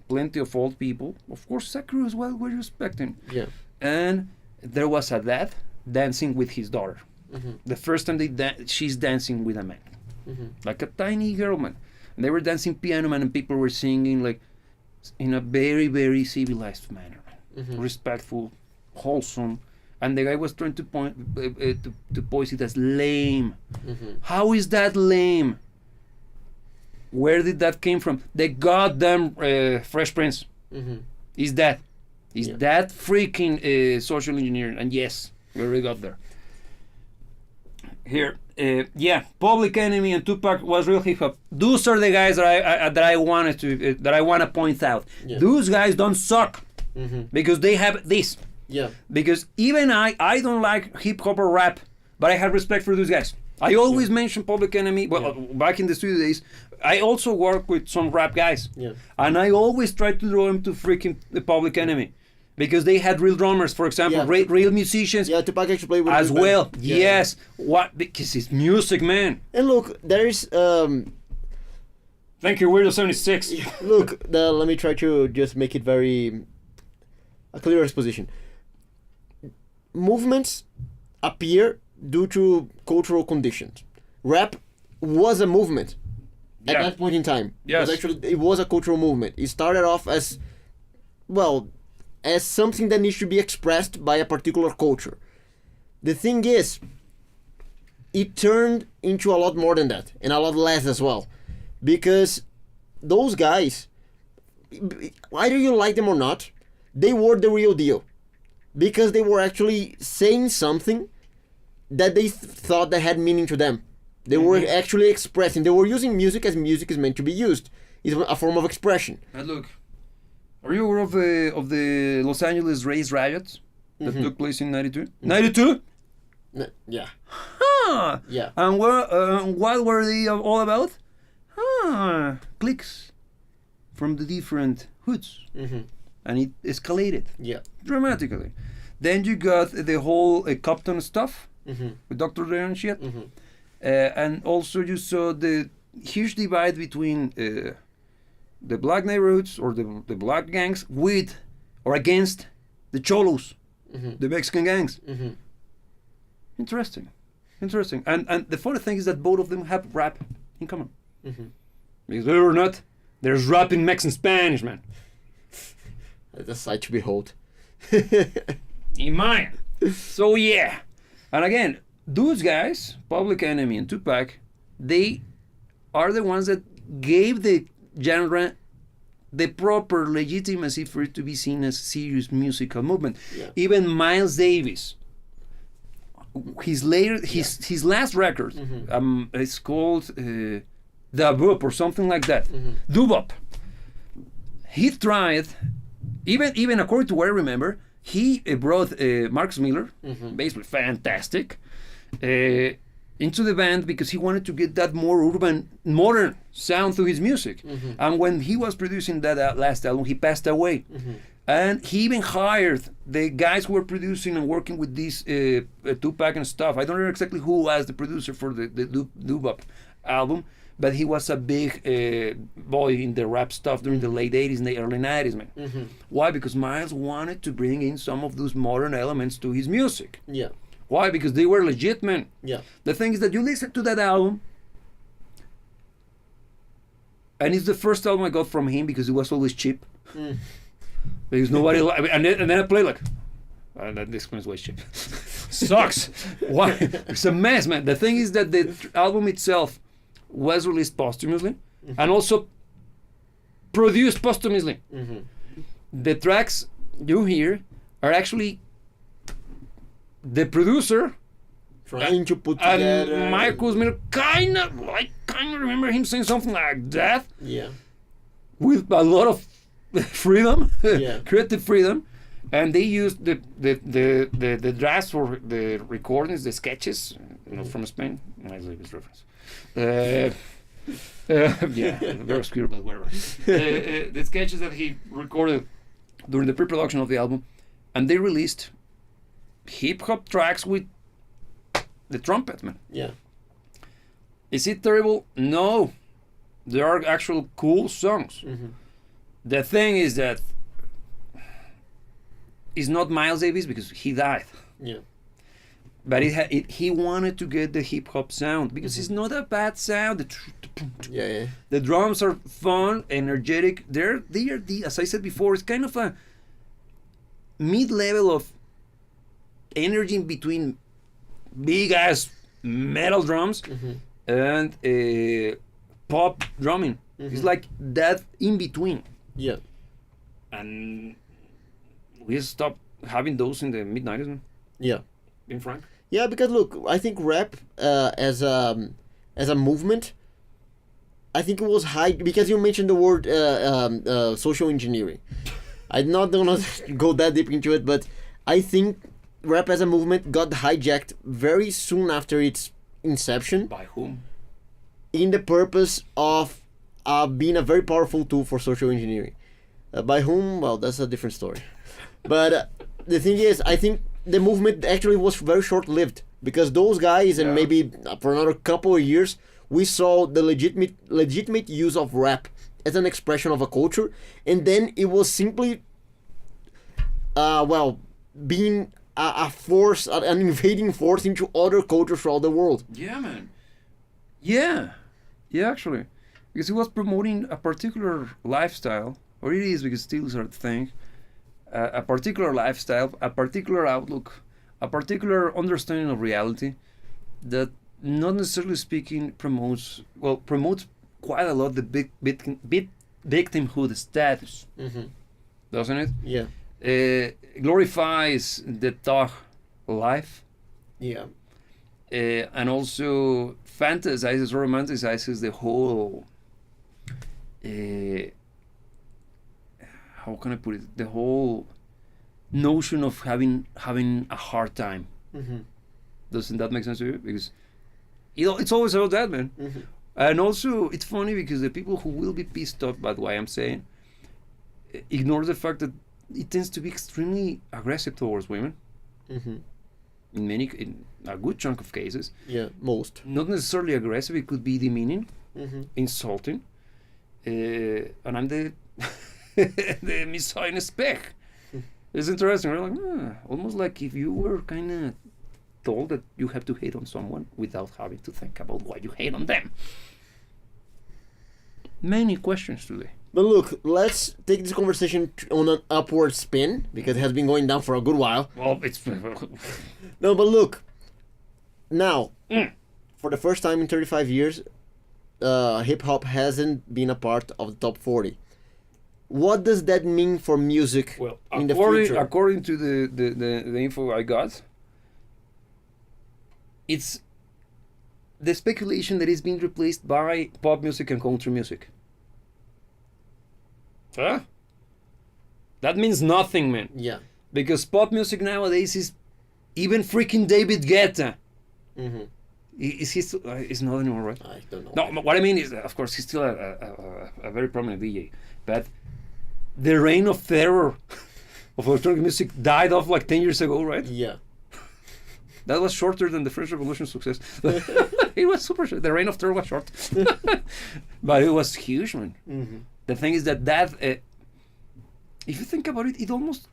Plenty of old people. Of course, it's a cruise. What were you expecting?
Yeah.
And there was a dad dancing with his daughter. The first time she's dancing with a man, like a tiny girl, man. And they were dancing piano, man, and people were singing like in a very, very civilized manner, respectful, wholesome. And the guy was trying to point it as lame. How is that lame? Where did that came from? The goddamn Fresh Prince. Is that? Is that freaking social engineering? And yes, we already got there. Here, Public Enemy and Tupac was real hip hop. Those are the guys that I wanted to that I want to point out.
Yeah.
Those guys don't suck because they have this.
Yeah.
Because even I don't like hip hop or rap, but I have respect for those guys. I always mention Public Enemy. Well, back in the studio days, I also work with some rap guys, and I always try to draw them to freaking the Public Enemy. Because they had real drummers, for example, real musicians.
Yeah, Tupac actually played with
as
his
well.
band.
Yes, what? Because it's music, man.
And look, there is
Thank you, Weirdo 76.
look, let me try to just make it a clear exposition. Movements appear due to cultural conditions. Rap was a movement at that point in time.
Yes.
It was a cultural movement. It started off as something that needs to be expressed by a particular culture. The thing is, it turned into a lot more than that, and a lot less as well. Because those guys, either you like them or not, they were the real deal. Because they were actually saying something that they thought that had meaning to them. They were actually expressing. They were using music as music is meant to be used. It's a form of expression.
And look, are you aware of the Los Angeles race riots? that took place in 92. 92?
Yeah.
Huh.
Yeah.
And what were they all about? Clicks from the different hoods. And it escalated dramatically. Then you got the whole Compton stuff with Dr. Dre and shit. And also you saw the huge divide between the black neighborhoods or the black gangs with or against the cholos, the Mexican gangs. Interesting. And the funny thing is that both of them have rap in common. Because believe it or not, there's rap in Mexican Spanish, man.
That's a sight to behold.
In mine. So yeah. And again, those guys, Public Enemy and Tupac, they are the ones that gave the genre the proper legitimacy for it to be seen as a serious musical movement. Even Miles Davis, his last record, it's called The Boop or something like that. Doo-Wop. He tried, even according to what I remember, he brought Marcus Miller, basically fantastic, into the band because he wanted to get that more urban, modern sound to his music. And when he was producing that last album, he passed away. And he even hired the guys who were producing and working with these Tupac and stuff. I don't know exactly who was the producer for the Doo-Wop album, but he was a big boy in the rap stuff during the late 80s and the early 90s, man. Why? Because Miles wanted to bring in some of those modern elements to his music. Why? Because they were legit, man. The thing is that you listen to that album, and it's the first album I got from him because it was always cheap. Because nobody and then I play like, this one is way cheap. Sucks. Why? It's a mess, man. The thing is that the album itself was released posthumously and also produced posthumously. The tracks you hear are actually the producer
trying to put together.
And Marcus Miller kind of remember him saying something like that. With a lot of freedom, creative freedom, and they used the drafts for the recordings, the sketches, from Spain. Nice reference. Very obscure, but whatever. The sketches that he recorded during the pre-production of the album, and they released hip-hop tracks with the trumpet, man. Is it terrible? No. There are actual cool songs. The thing is that it's not Miles Davis because he died. But he wanted to get the hip-hop sound because it's not a bad sound. The drums are fun, energetic. They are as I said before, it's kind of a mid-level of energy in between big ass metal drums and pop drumming. It's like that in between. And we stopped having those in the mid 90s. Being frank.
Because look, I think rap as a movement, I think it was high because you mentioned the word social engineering. I'm not gonna go that deep into it, but I think rap as a movement got hijacked very soon after its inception.
By whom?
In the purpose of being a very powerful tool for social engineering. By whom? Well, that's a different story. But the thing is, I think the movement actually was very short-lived because those guys, and maybe for another couple of years, we saw the legitimate use of rap as an expression of a culture, and then it was simply, being a force, an invading force into other cultures throughout the world.
Yeah, man. Yeah, actually, because it was promoting a particular lifestyle, or it is because still is a thing. A particular lifestyle, a particular outlook, a particular understanding of reality that, not necessarily speaking, promotes quite a lot the big victimhood status, doesn't it? Glorifies the thug life. And also fantasizes, romanticizes the whole. How can I put it? The whole notion of having a hard time.
Mm-hmm.
Doesn't that make sense to you? Because it's always about that, man.
Mm-hmm.
And also, it's funny because the people who will be pissed off by what I'm saying ignore the fact that it tends to be extremely aggressive towards women.
Mm-hmm.
In a good chunk of cases.
Yeah, most.
Not necessarily aggressive. It could be demeaning,
Mm-hmm.
insulting, and I'm the the misogynist pig. It's interesting. We're like, almost like if you were kind of told that you have to hate on someone without having to think about why you hate on them. Many questions today.
But look, let's take this conversation on an upward spin because it has been going down for a good while.
Well, it's
No, but look, now, for the first time in 35 years, hip hop hasn't been a part of the top 40. What does that mean for music
well.
in the future?
According to the info I got, it's the speculation that it's being replaced by pop music and country music. Huh? That means nothing, man.
Yeah.
Because pop music nowadays is even freaking David Guetta.
Mm-hmm.
Is he still? Is not anymore, right?
I don't know.
No, what I mean is, of course, he's still a very prominent DJ. But the reign of terror of electronic music died off like 10 years ago, right?
Yeah.
That was shorter than the French Revolution success. It was super short. The reign of terror was short. But it was huge, man.
Mm-hmm.
The thing is that if you think about it, it almost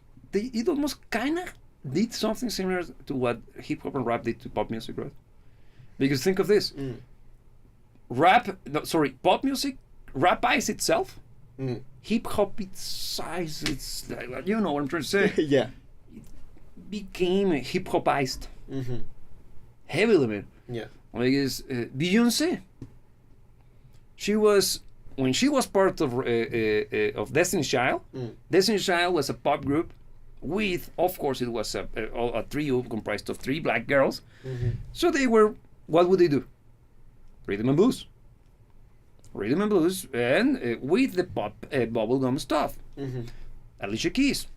kind of did something similar to what hip hop and rap did to pop music, right? Because think of this: pop music rapize itself. Hip hop it's you know what I'm trying to say.
Yeah.
Became hip hopized
Mm-hmm.
heavily, man.
Yeah.
Because Beyonce, when she was part of Destiny's Child. Destiny's Child was a pop group with, of course, it was a trio comprised of 3 black girls.
Mm-hmm.
So they were, what would they do? Rhythm and blues, and with the pop bubblegum stuff.
Mm-hmm.
Alicia Keys,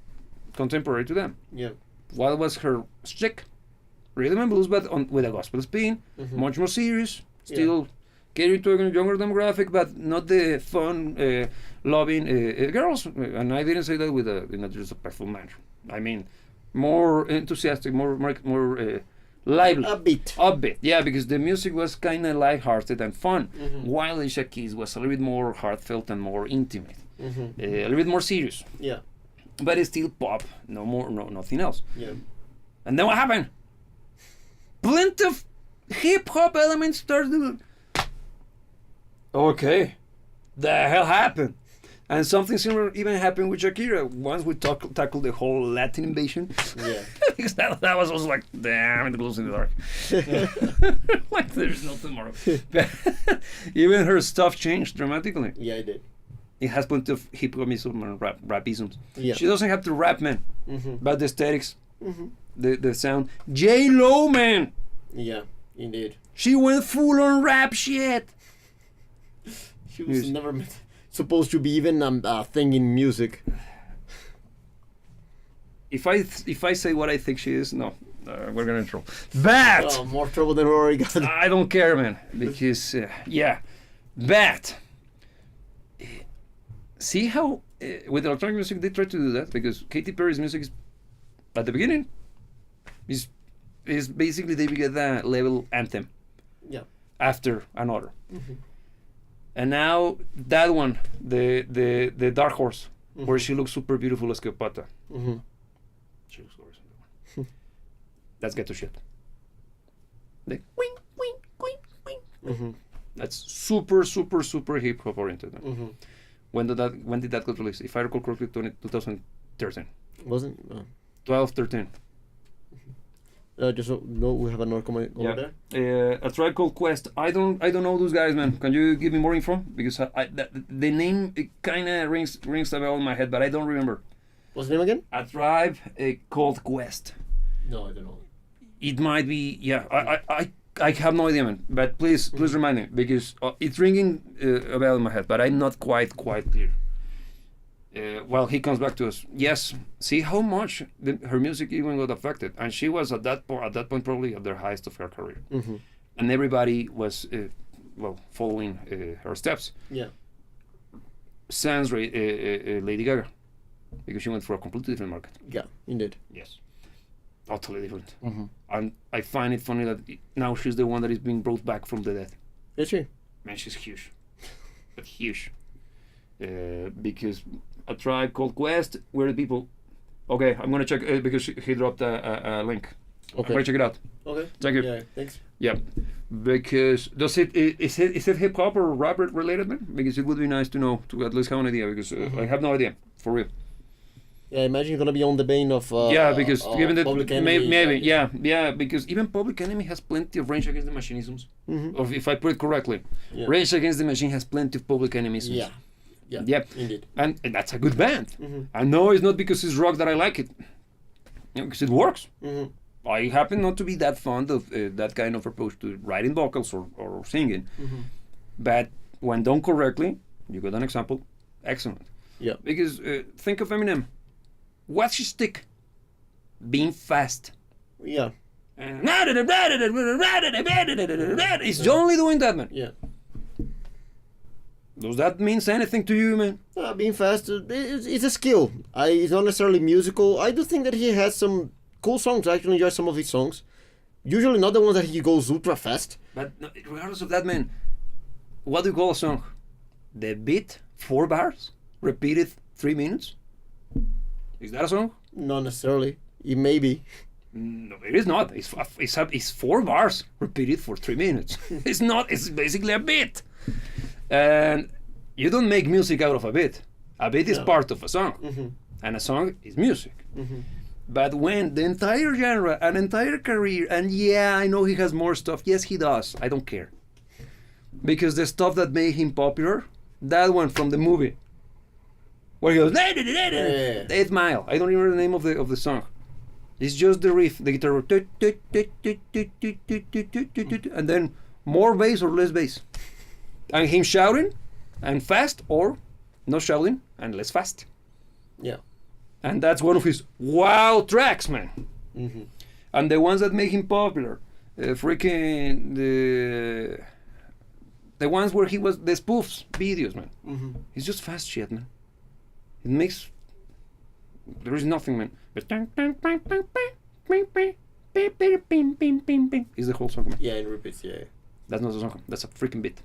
contemporary to them.
Yeah.
What was her stick? Rhythm and blues, but with a gospel spin,
Mm-hmm.
much more serious, still catering to a younger demographic, but not the fun, loving girls. And I didn't say that in a disrespectful manner. I mean, more enthusiastic, more lively. Upbeat, yeah, because the music was kind of lighthearted and fun, while Alicia Keys was a little bit more heartfelt and more intimate, a little bit more serious.
Yeah.
But it's still pop, nothing else.
Yeah.
And then what happened? Plenty of hip hop elements started. Okay, the hell happened? And something similar even happened with Shakira. Once we tackled the whole Latin invasion.
Yeah.
Because that was also like, damn, it glows in the dark. Like there's no tomorrow. Even her stuff changed dramatically.
Yeah, I did.
It has plenty of hip hopism and rapisms.
Yeah.
She doesn't have to rap, man.
Mm-hmm.
But the aesthetics,
Mm-hmm.
the sound. J-Lo, man.
Yeah, indeed.
She went full on rap shit.
She was never supposed to be even a thing in music.
If I say what I think she is, no, we're gonna in trouble. But
Oh, more trouble than we already got.
I don't care, man, because but see how with electronic music they try to do that, because Katy Perry's music is at the beginning is basically they get the level anthem.
Yeah.
After another. Mm-hmm. And now that one, the Dark Horse, where she looks super beautiful as Cleopatra.
Mm-hmm.
She looks gorgeous in that one. Let's get to shit. The wing, wing, wing, wing.
Mm-hmm.
That's super, super, super hip hop oriented.
Mm-hmm.
When did that get released? If I recall correctly, 2013.
Wasn't?
12, 13.
Just so no, we have another comment over there.
A Tribe Called Quest. I don't know those guys, man. Can you give me more info? Because the name kind of rings a bell in my head, but I don't remember.
What's the name again?
A Tribe Called Quest.
No, I don't know.
It might be. Yeah, I have no idea, man. But please remind me, because it's ringing a bell in my head, but I'm not quite clear. well, he comes back to us. Yes, see how much her music even got affected, and she was at that point probably at the highest of her career, and everybody was following her steps.
Yeah.
Sans Lady Gaga, because she went for a completely different market.
Yeah, indeed.
Yes, totally different. And I find it funny that now she's the one that is being brought back from the dead.
Is she?
Man, she's huge, but huge. Because A Tribe Called Quest, where the people. Okay, I'm gonna check because he dropped a link.
Okay.
I'm gonna check it out.
Okay.
Thank you.
Yeah, thanks.
Yeah, because is it hip hop or rap related, man? Because it would be nice to know, to at least have an idea, because I have no idea, for real.
Yeah, I imagine you're gonna be on the vein of.
Yeah, because given that
Public Enemy,
maybe yeah, because even Public Enemy has plenty of Rage Against the Machinisms, or if I put it correctly, Rage Against the Machine has plenty of Public Enemies.
Yeah, indeed.
And that's a good band. I know it's not because it's rock that I like it, because it works. I happen not to be that fond of that kind of approach to writing vocals or singing, but when done correctly, you got an example, excellent.
Yeah.
Because think of Eminem. What's his stick? Being fast.
Yeah.
He's only doing that, man.
Yeah.
Does that mean anything to you, man?
Being fast, it's a skill. It's not necessarily musical. I do think that he has some cool songs. I actually enjoy some of his songs. Usually not the ones that he goes ultra fast.
But no, regardless of that, man, what do you call a song? The beat, 4 bars, repeated 3 minutes? Is that a song?
Not necessarily. It may be.
No, it is not. It's 4 bars repeated for 3 minutes. It's not. It's basically a beat. And you don't make music out of a beat. A beat is part of a song. And a song is music. But when the entire genre, an entire career, and yeah, I know he has more stuff. Yes, he does. I don't care. Because the stuff that made him popular, that one from the movie, where he goes, 8 Mile. I don't remember the name of the song. It's just the riff, the guitar, and then more bass or less bass. And him shouting, and fast, or not shouting, and less fast.
Yeah.
And that's one of his wow tracks, man. And the ones that make him popular, freaking the ones where he was the spoofs videos, man. It's just fast shit, man. It makes there is nothing, man. Is the whole song, man.
Yeah, it repeats. Yeah.
That's not a song. That's a freaking beat.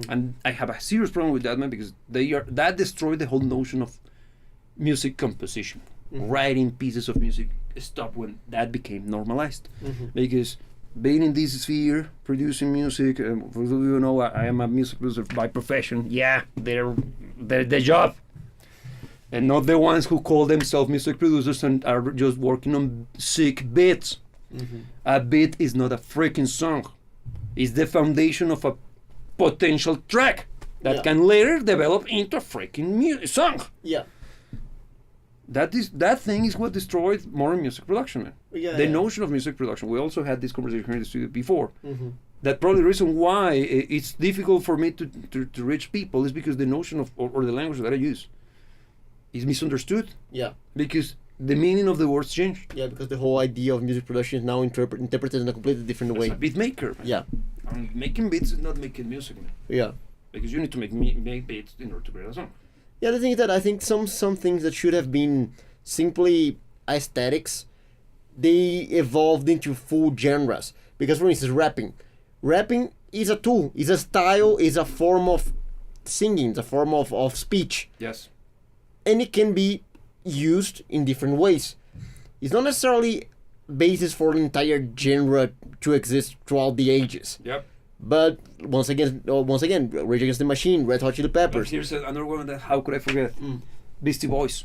And I have a serious problem with that, man, because that destroyed the whole notion of music composition. Writing pieces of music stopped when that became normalized. Because being in this sphere, producing music, for those of you who know, I am a music producer by profession. Yeah, they're the job. And not the ones who call themselves music producers and are just working on sick beats. A beat is not a freaking song. It's the foundation of a potential track that can later develop into a freaking song.
Yeah.
That thing is what destroyed modern music production, man.
Yeah,
the notion of music production. We also had this conversation here in the studio before. That probably the reason why it's difficult for me to reach people is because the notion of or the language that I use is misunderstood.
Yeah.
Because the meaning of the words changed.
Yeah, because the whole idea of music production is now interpreted in a completely different way.
It's a beat maker, man.
Yeah.
And making beats is not making music, man.
Yeah.
Because you need to make beats in order to create a song.
Yeah, the thing is that I think some things that should have been simply aesthetics, they evolved into full genres. Because for instance, rapping is a tool, is a style, is a form of singing, it's a form of speech.
Yes.
And it can be used in different ways. It's not necessarily basis for an entire genre to exist throughout the ages.
Yep.
But once again, Rage Against the Machine, Red Hot Chili Peppers.
But here's another one that how could I forget? Beastie Boys.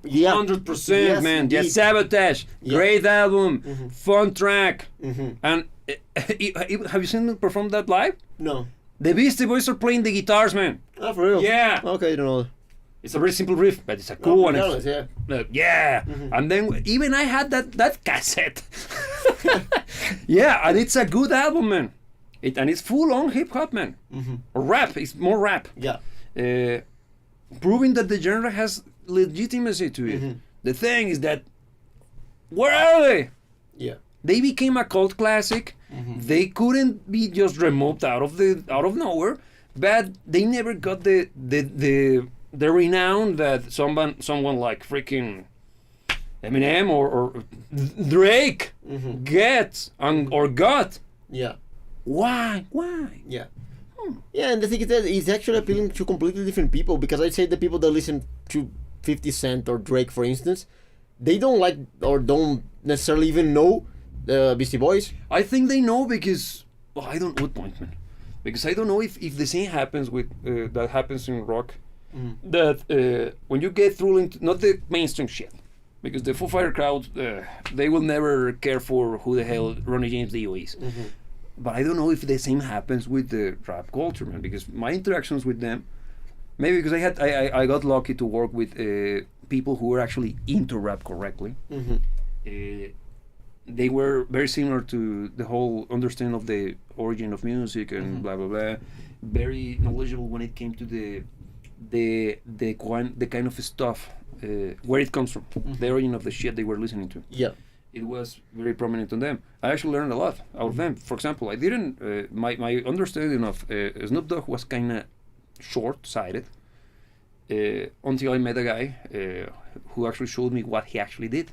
Yeah.
100%,
Yes,
man.
indeed.
Yeah, Sabotage.
Yeah.
Great album. Fun track. And have you seen them perform that live?
No.
The Beastie Boys are playing the guitars, man.
Oh, for real?
Yeah.
Okay, I don't know.
It's a very simple riff, but it's a cool one.
Yeah.
Yeah. And then even I had that cassette. Yeah, and it's a good album, man. And it's full on hip hop, man. Or rap. It's more rap.
Yeah.
Proving that the genre has legitimacy to it. The thing is that, where are they?
Yeah.
They became a cult classic. They couldn't be just removed out of nowhere, but they never got the renown that someone like freaking Eminem or Drake gets or got.
Yeah.
Why?
Yeah. Yeah, and the thing is that it's actually appealing to completely different people, because I'd say the people that listen to 50 Cent or Drake, for instance, they don't like or don't necessarily even know the Beastie Boys.
I think they know because I don't what point, man. Because I don't know if the same happens with that happens in rock. That when you get through into not the mainstream shit, because the Foo Fighter crowd they will never care for who the hell Ronnie James Dio is. But I don't know if the same happens with the rap culture, man. Because my interactions with them, maybe because I got lucky to work with people who were actually into rap correctly. They were very similar to the whole understanding of the origin of music and blah blah blah. Very knowledgeable when it came to the kind of stuff where it comes from, the origin of the shit they were listening to.
Yeah.
It was very prominent on them. I actually learned a lot out of them. For example, I didn't. My understanding of Snoop Dogg was kind of short-sighted until I met a guy who actually showed me what he actually did.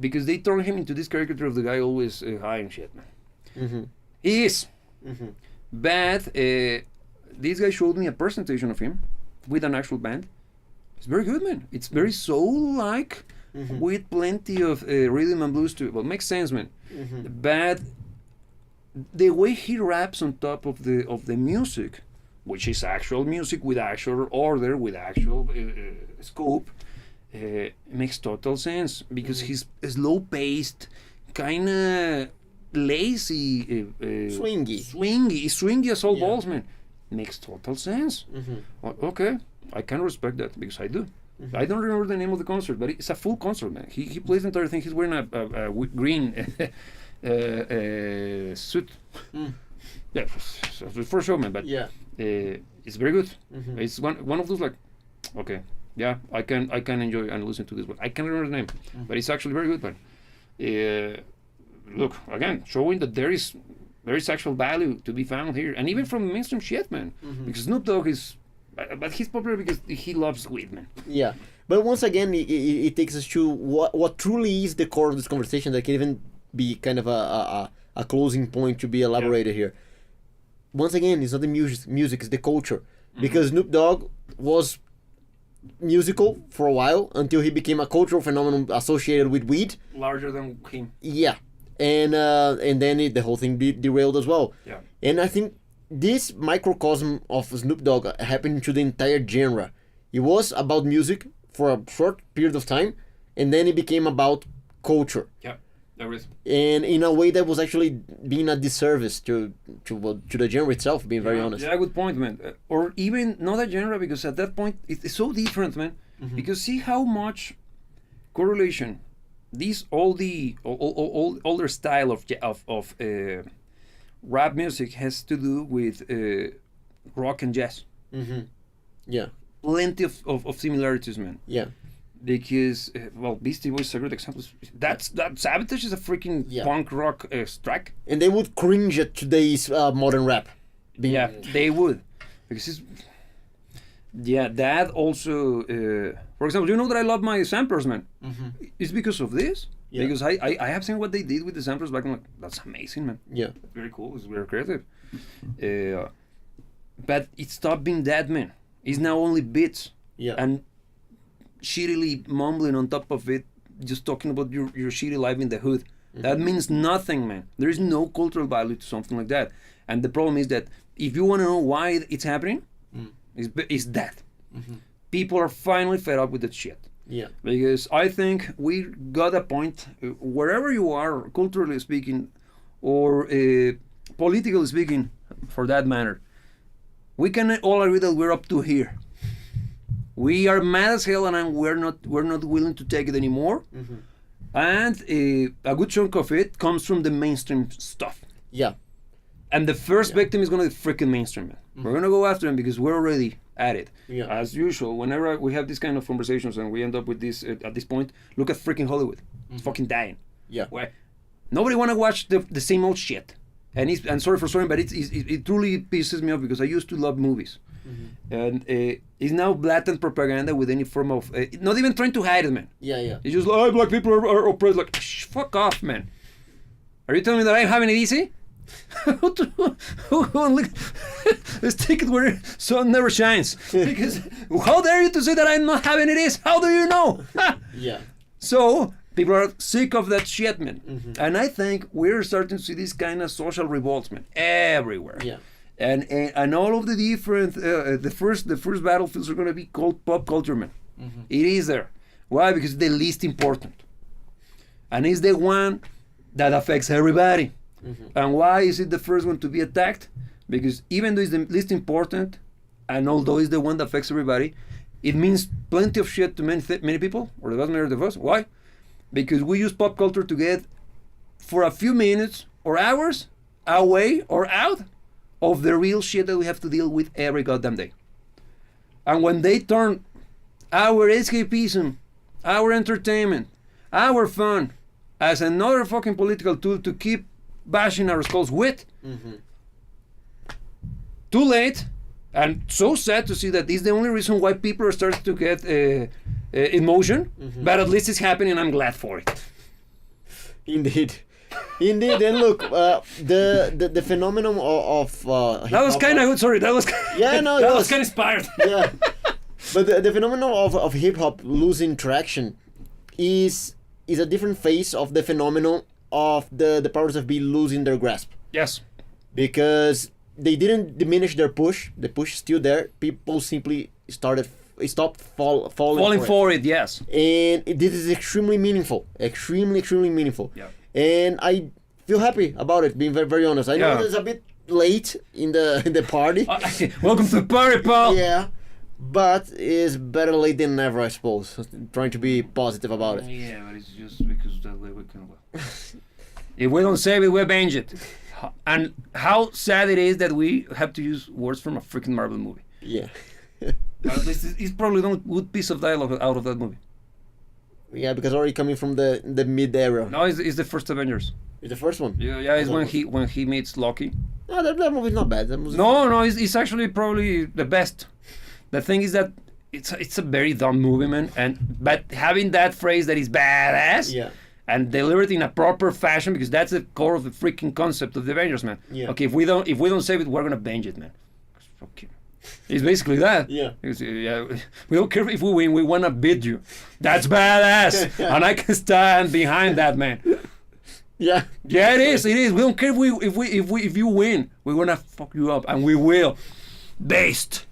Because they turned him into this caricature of the guy always high and shit, man. He is. But this guy showed me a presentation of him with an actual band. It's very good, man. It's very soul-like. With plenty of rhythm and blues to it. Well, makes sense, man. But the way he raps on top of the music, which is actual music with actual order, with actual scope, makes total sense because he's slow-paced, kind of lazy, swingy as all balls, man. Makes total sense. Okay, I can respect that because I do. I don't remember the name of the concert, but it's a full concert, man. He plays the entire thing. He's wearing a green suit. Yeah, for sure, man. But it's very good. It's one of those like, okay, yeah, I can enjoy and listen to this, but I can't remember the name. But it's actually very good, man. Look again, showing that there is actual value to be found here, and even from mainstream shit, man. Because Snoop Dogg is. But he's popular because he loves weed, man.
Yeah, but once again, it takes us to what truly is the core of this conversation that can even be kind of a closing point to be elaborated here. Once again, it's not the music, it's the culture. Because Snoop Dogg was musical for a while until he became a cultural phenomenon associated with weed.
Larger than him.
Yeah, and then the whole thing derailed as well.
Yeah.
And I think this microcosm of Snoop Dogg happened to the entire genre. It was about music for a short period of time, and then it became about culture.
Yeah, there is.
And in a way that was actually being a disservice to the genre itself, being very honest.
Yeah, good point, man. Or even not a genre, because at that point it's so different, man. Because see how much correlation all their style of rap music has to do with rock and jazz.
Yeah.
Plenty of similarities, man.
Yeah.
Because Beastie Boys is a great example. That Sabotage is a freaking punk rock track.
And they would cringe at today's modern rap.
Yeah, they would, because that also. For example, you know that I love my samplers, man. It's because of this. Yeah. Because I have seen what they did with the samplers back. I'm like, that's amazing, man.
Yeah.
That's very cool. It's very creative. But it stopped being that, man. It's now only beats.
Yeah.
And shittily mumbling on top of it, just talking about your shitty life in the hood. That means nothing, man. There is no cultural value to something like that. And the problem is that if you want to know why it's happening, it's that. People are finally fed up with that shit.
Yeah.
Because I think we got a point, wherever you are, culturally speaking, or politically speaking, for that matter, we can all agree that we're up to here. We are mad as hell, and we're not willing to take it anymore. And a good chunk of it comes from the mainstream stuff.
Yeah.
And the first victim is gonna be freaking mainstream, man. We're gonna go after them because we're already at it.
Yeah.
As usual, whenever we have these kind of conversations and we end up with this at this point, look at freaking Hollywood. It's fucking dying.
Yeah.
Why? Nobody want to watch the same old shit. And sorry for swearing, but it truly pisses me off because I used to love movies. And it's now blatant propaganda with any form of not even trying to hide it, man.
Yeah.
It's just like, oh, black people are oppressed. Like, fuck off, man. Are you telling me that I'm having it easy? Let's take it where the sun never shines. Because how dare you to say that I'm not having it easy? How do you know?
Yeah.
So people are sick of that shit, man. And I think we're starting to see this kind of social revolts, man, everywhere.
Yeah.
And all of the different the first battlefields are going to be called pop culture, man. It is there. Why? Because it's the least important, and it's the one that affects everybody. And why is it the first one to be attacked? Because even though it's the least important, and although it's the one that affects everybody, it means plenty of shit to many people, or the vast majority of us. Why? Because we use pop culture to get for a few minutes or hours away or out of the real shit that we have to deal with every goddamn day. And when they turn our escapism, our entertainment, our fun as another fucking political tool to keep bashing our skulls with, too late, and so sad to see that this is the only reason why people are starting to get emotion, but at least it's happening and I'm glad for it.
Indeed. And look, the phenomenon of
that was kind of good. Sorry, that was
yeah, no,
that was kind of inspired.
Yeah, but the phenomenon of hip hop losing traction is a different phase of the phenomenon of the powers that be losing their grasp.
Yes,
because they didn't diminish their push. The push is still there. People simply stopped falling
for it. Yes,
and this is extremely meaningful. Extremely meaningful.
Yeah.
And I feel happy about it, being very, very honest. I know it's a bit late in the party.
Welcome to the party, pal.
Yeah, but it's better late than never, I suppose. Trying to be positive about it.
Yeah, but it's just because that way we can. If we don't save it, we avenge it. And how sad it is that we have to use words from a freaking Marvel movie.
Yeah.
At least it's probably the good piece of dialogue out of that movie.
Yeah, because already coming from the mid era.
No, it's the first Avengers.
It's the first one.
Yeah, it's when he meets Loki.
No, that movie's not bad. That movie's
No, it's actually probably the best. The thing is that it's a very dumb movie, man. But having that phrase that is badass,
yeah,
and delivered in a proper fashion, because that's the core of the freaking concept of the Avengers, man.
Yeah.
Okay, if we don't save it, we're gonna binge it, man. Okay. It's basically that.
Yeah.
We don't care if we win. We wanna beat you. That's badass, and I can stand behind that, man.
Yeah.
Yeah, it is. We don't care if you win. We wanna fuck you up, and we will. Based.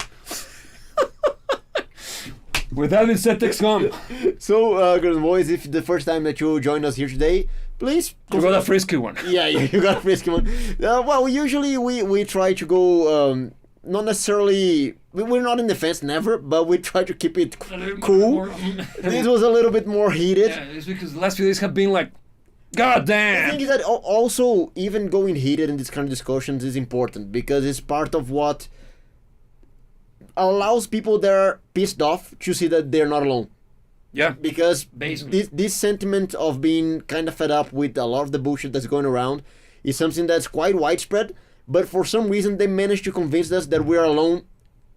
With that being said, text come.
So, girls and boys, if the first time that you join us here today, please.
You got a frisky one.
Yeah, you got a frisky one. Well, usually we try to go. Not necessarily, we're not in defense, never, but we try to keep it cool. This was a little bit more heated.
Yeah, it's because the last few days have been like, God damn.
The thing is that also, even going heated in these kind of discussions is important because it's part of what allows people that are pissed off to see that they're not alone.
Yeah.
Because
basically,
this sentiment of being kind of fed up with a lot of the bullshit that's going around is something that's quite widespread. But for some reason, they managed to convince us that we're alone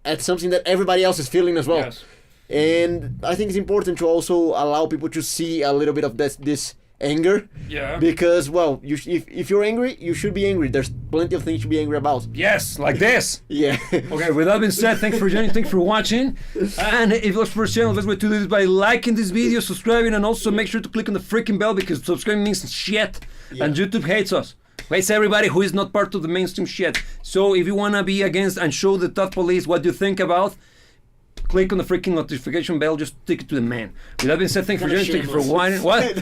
at something that everybody else is feeling as well.
Yes.
And I think it's important to also allow people to see a little bit of this anger.
Yeah.
Because, well, if you're angry, you should be angry. There's plenty of things to be angry about.
Yes, like this.
Yeah.
Okay, with that being said, thanks for joining, thanks for watching. And if you're first channel, the best way to do this by liking this video, subscribing, and also make sure to click on the freaking bell because subscribing means shit. Yeah. And YouTube hates us. Hates everybody who is not part of the mainstream shit. So if you want to be against and show the tough police what you think about, click on the freaking notification bell, just stick it to the man. With that being said, thank you for joining, thank you for watching. What?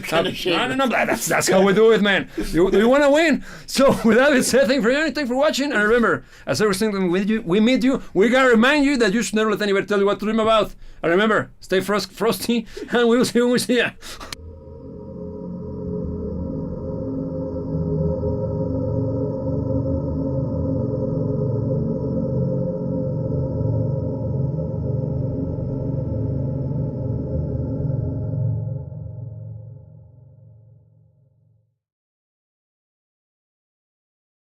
No, that's how we do it, man. Do you want to win? So with that being said, thank you for joining, thank you for watching, and remember, as every single time we meet you, we gotta remind you that you should never let anybody tell you what to dream about. And remember, stay frosty, and we will see you when we see ya.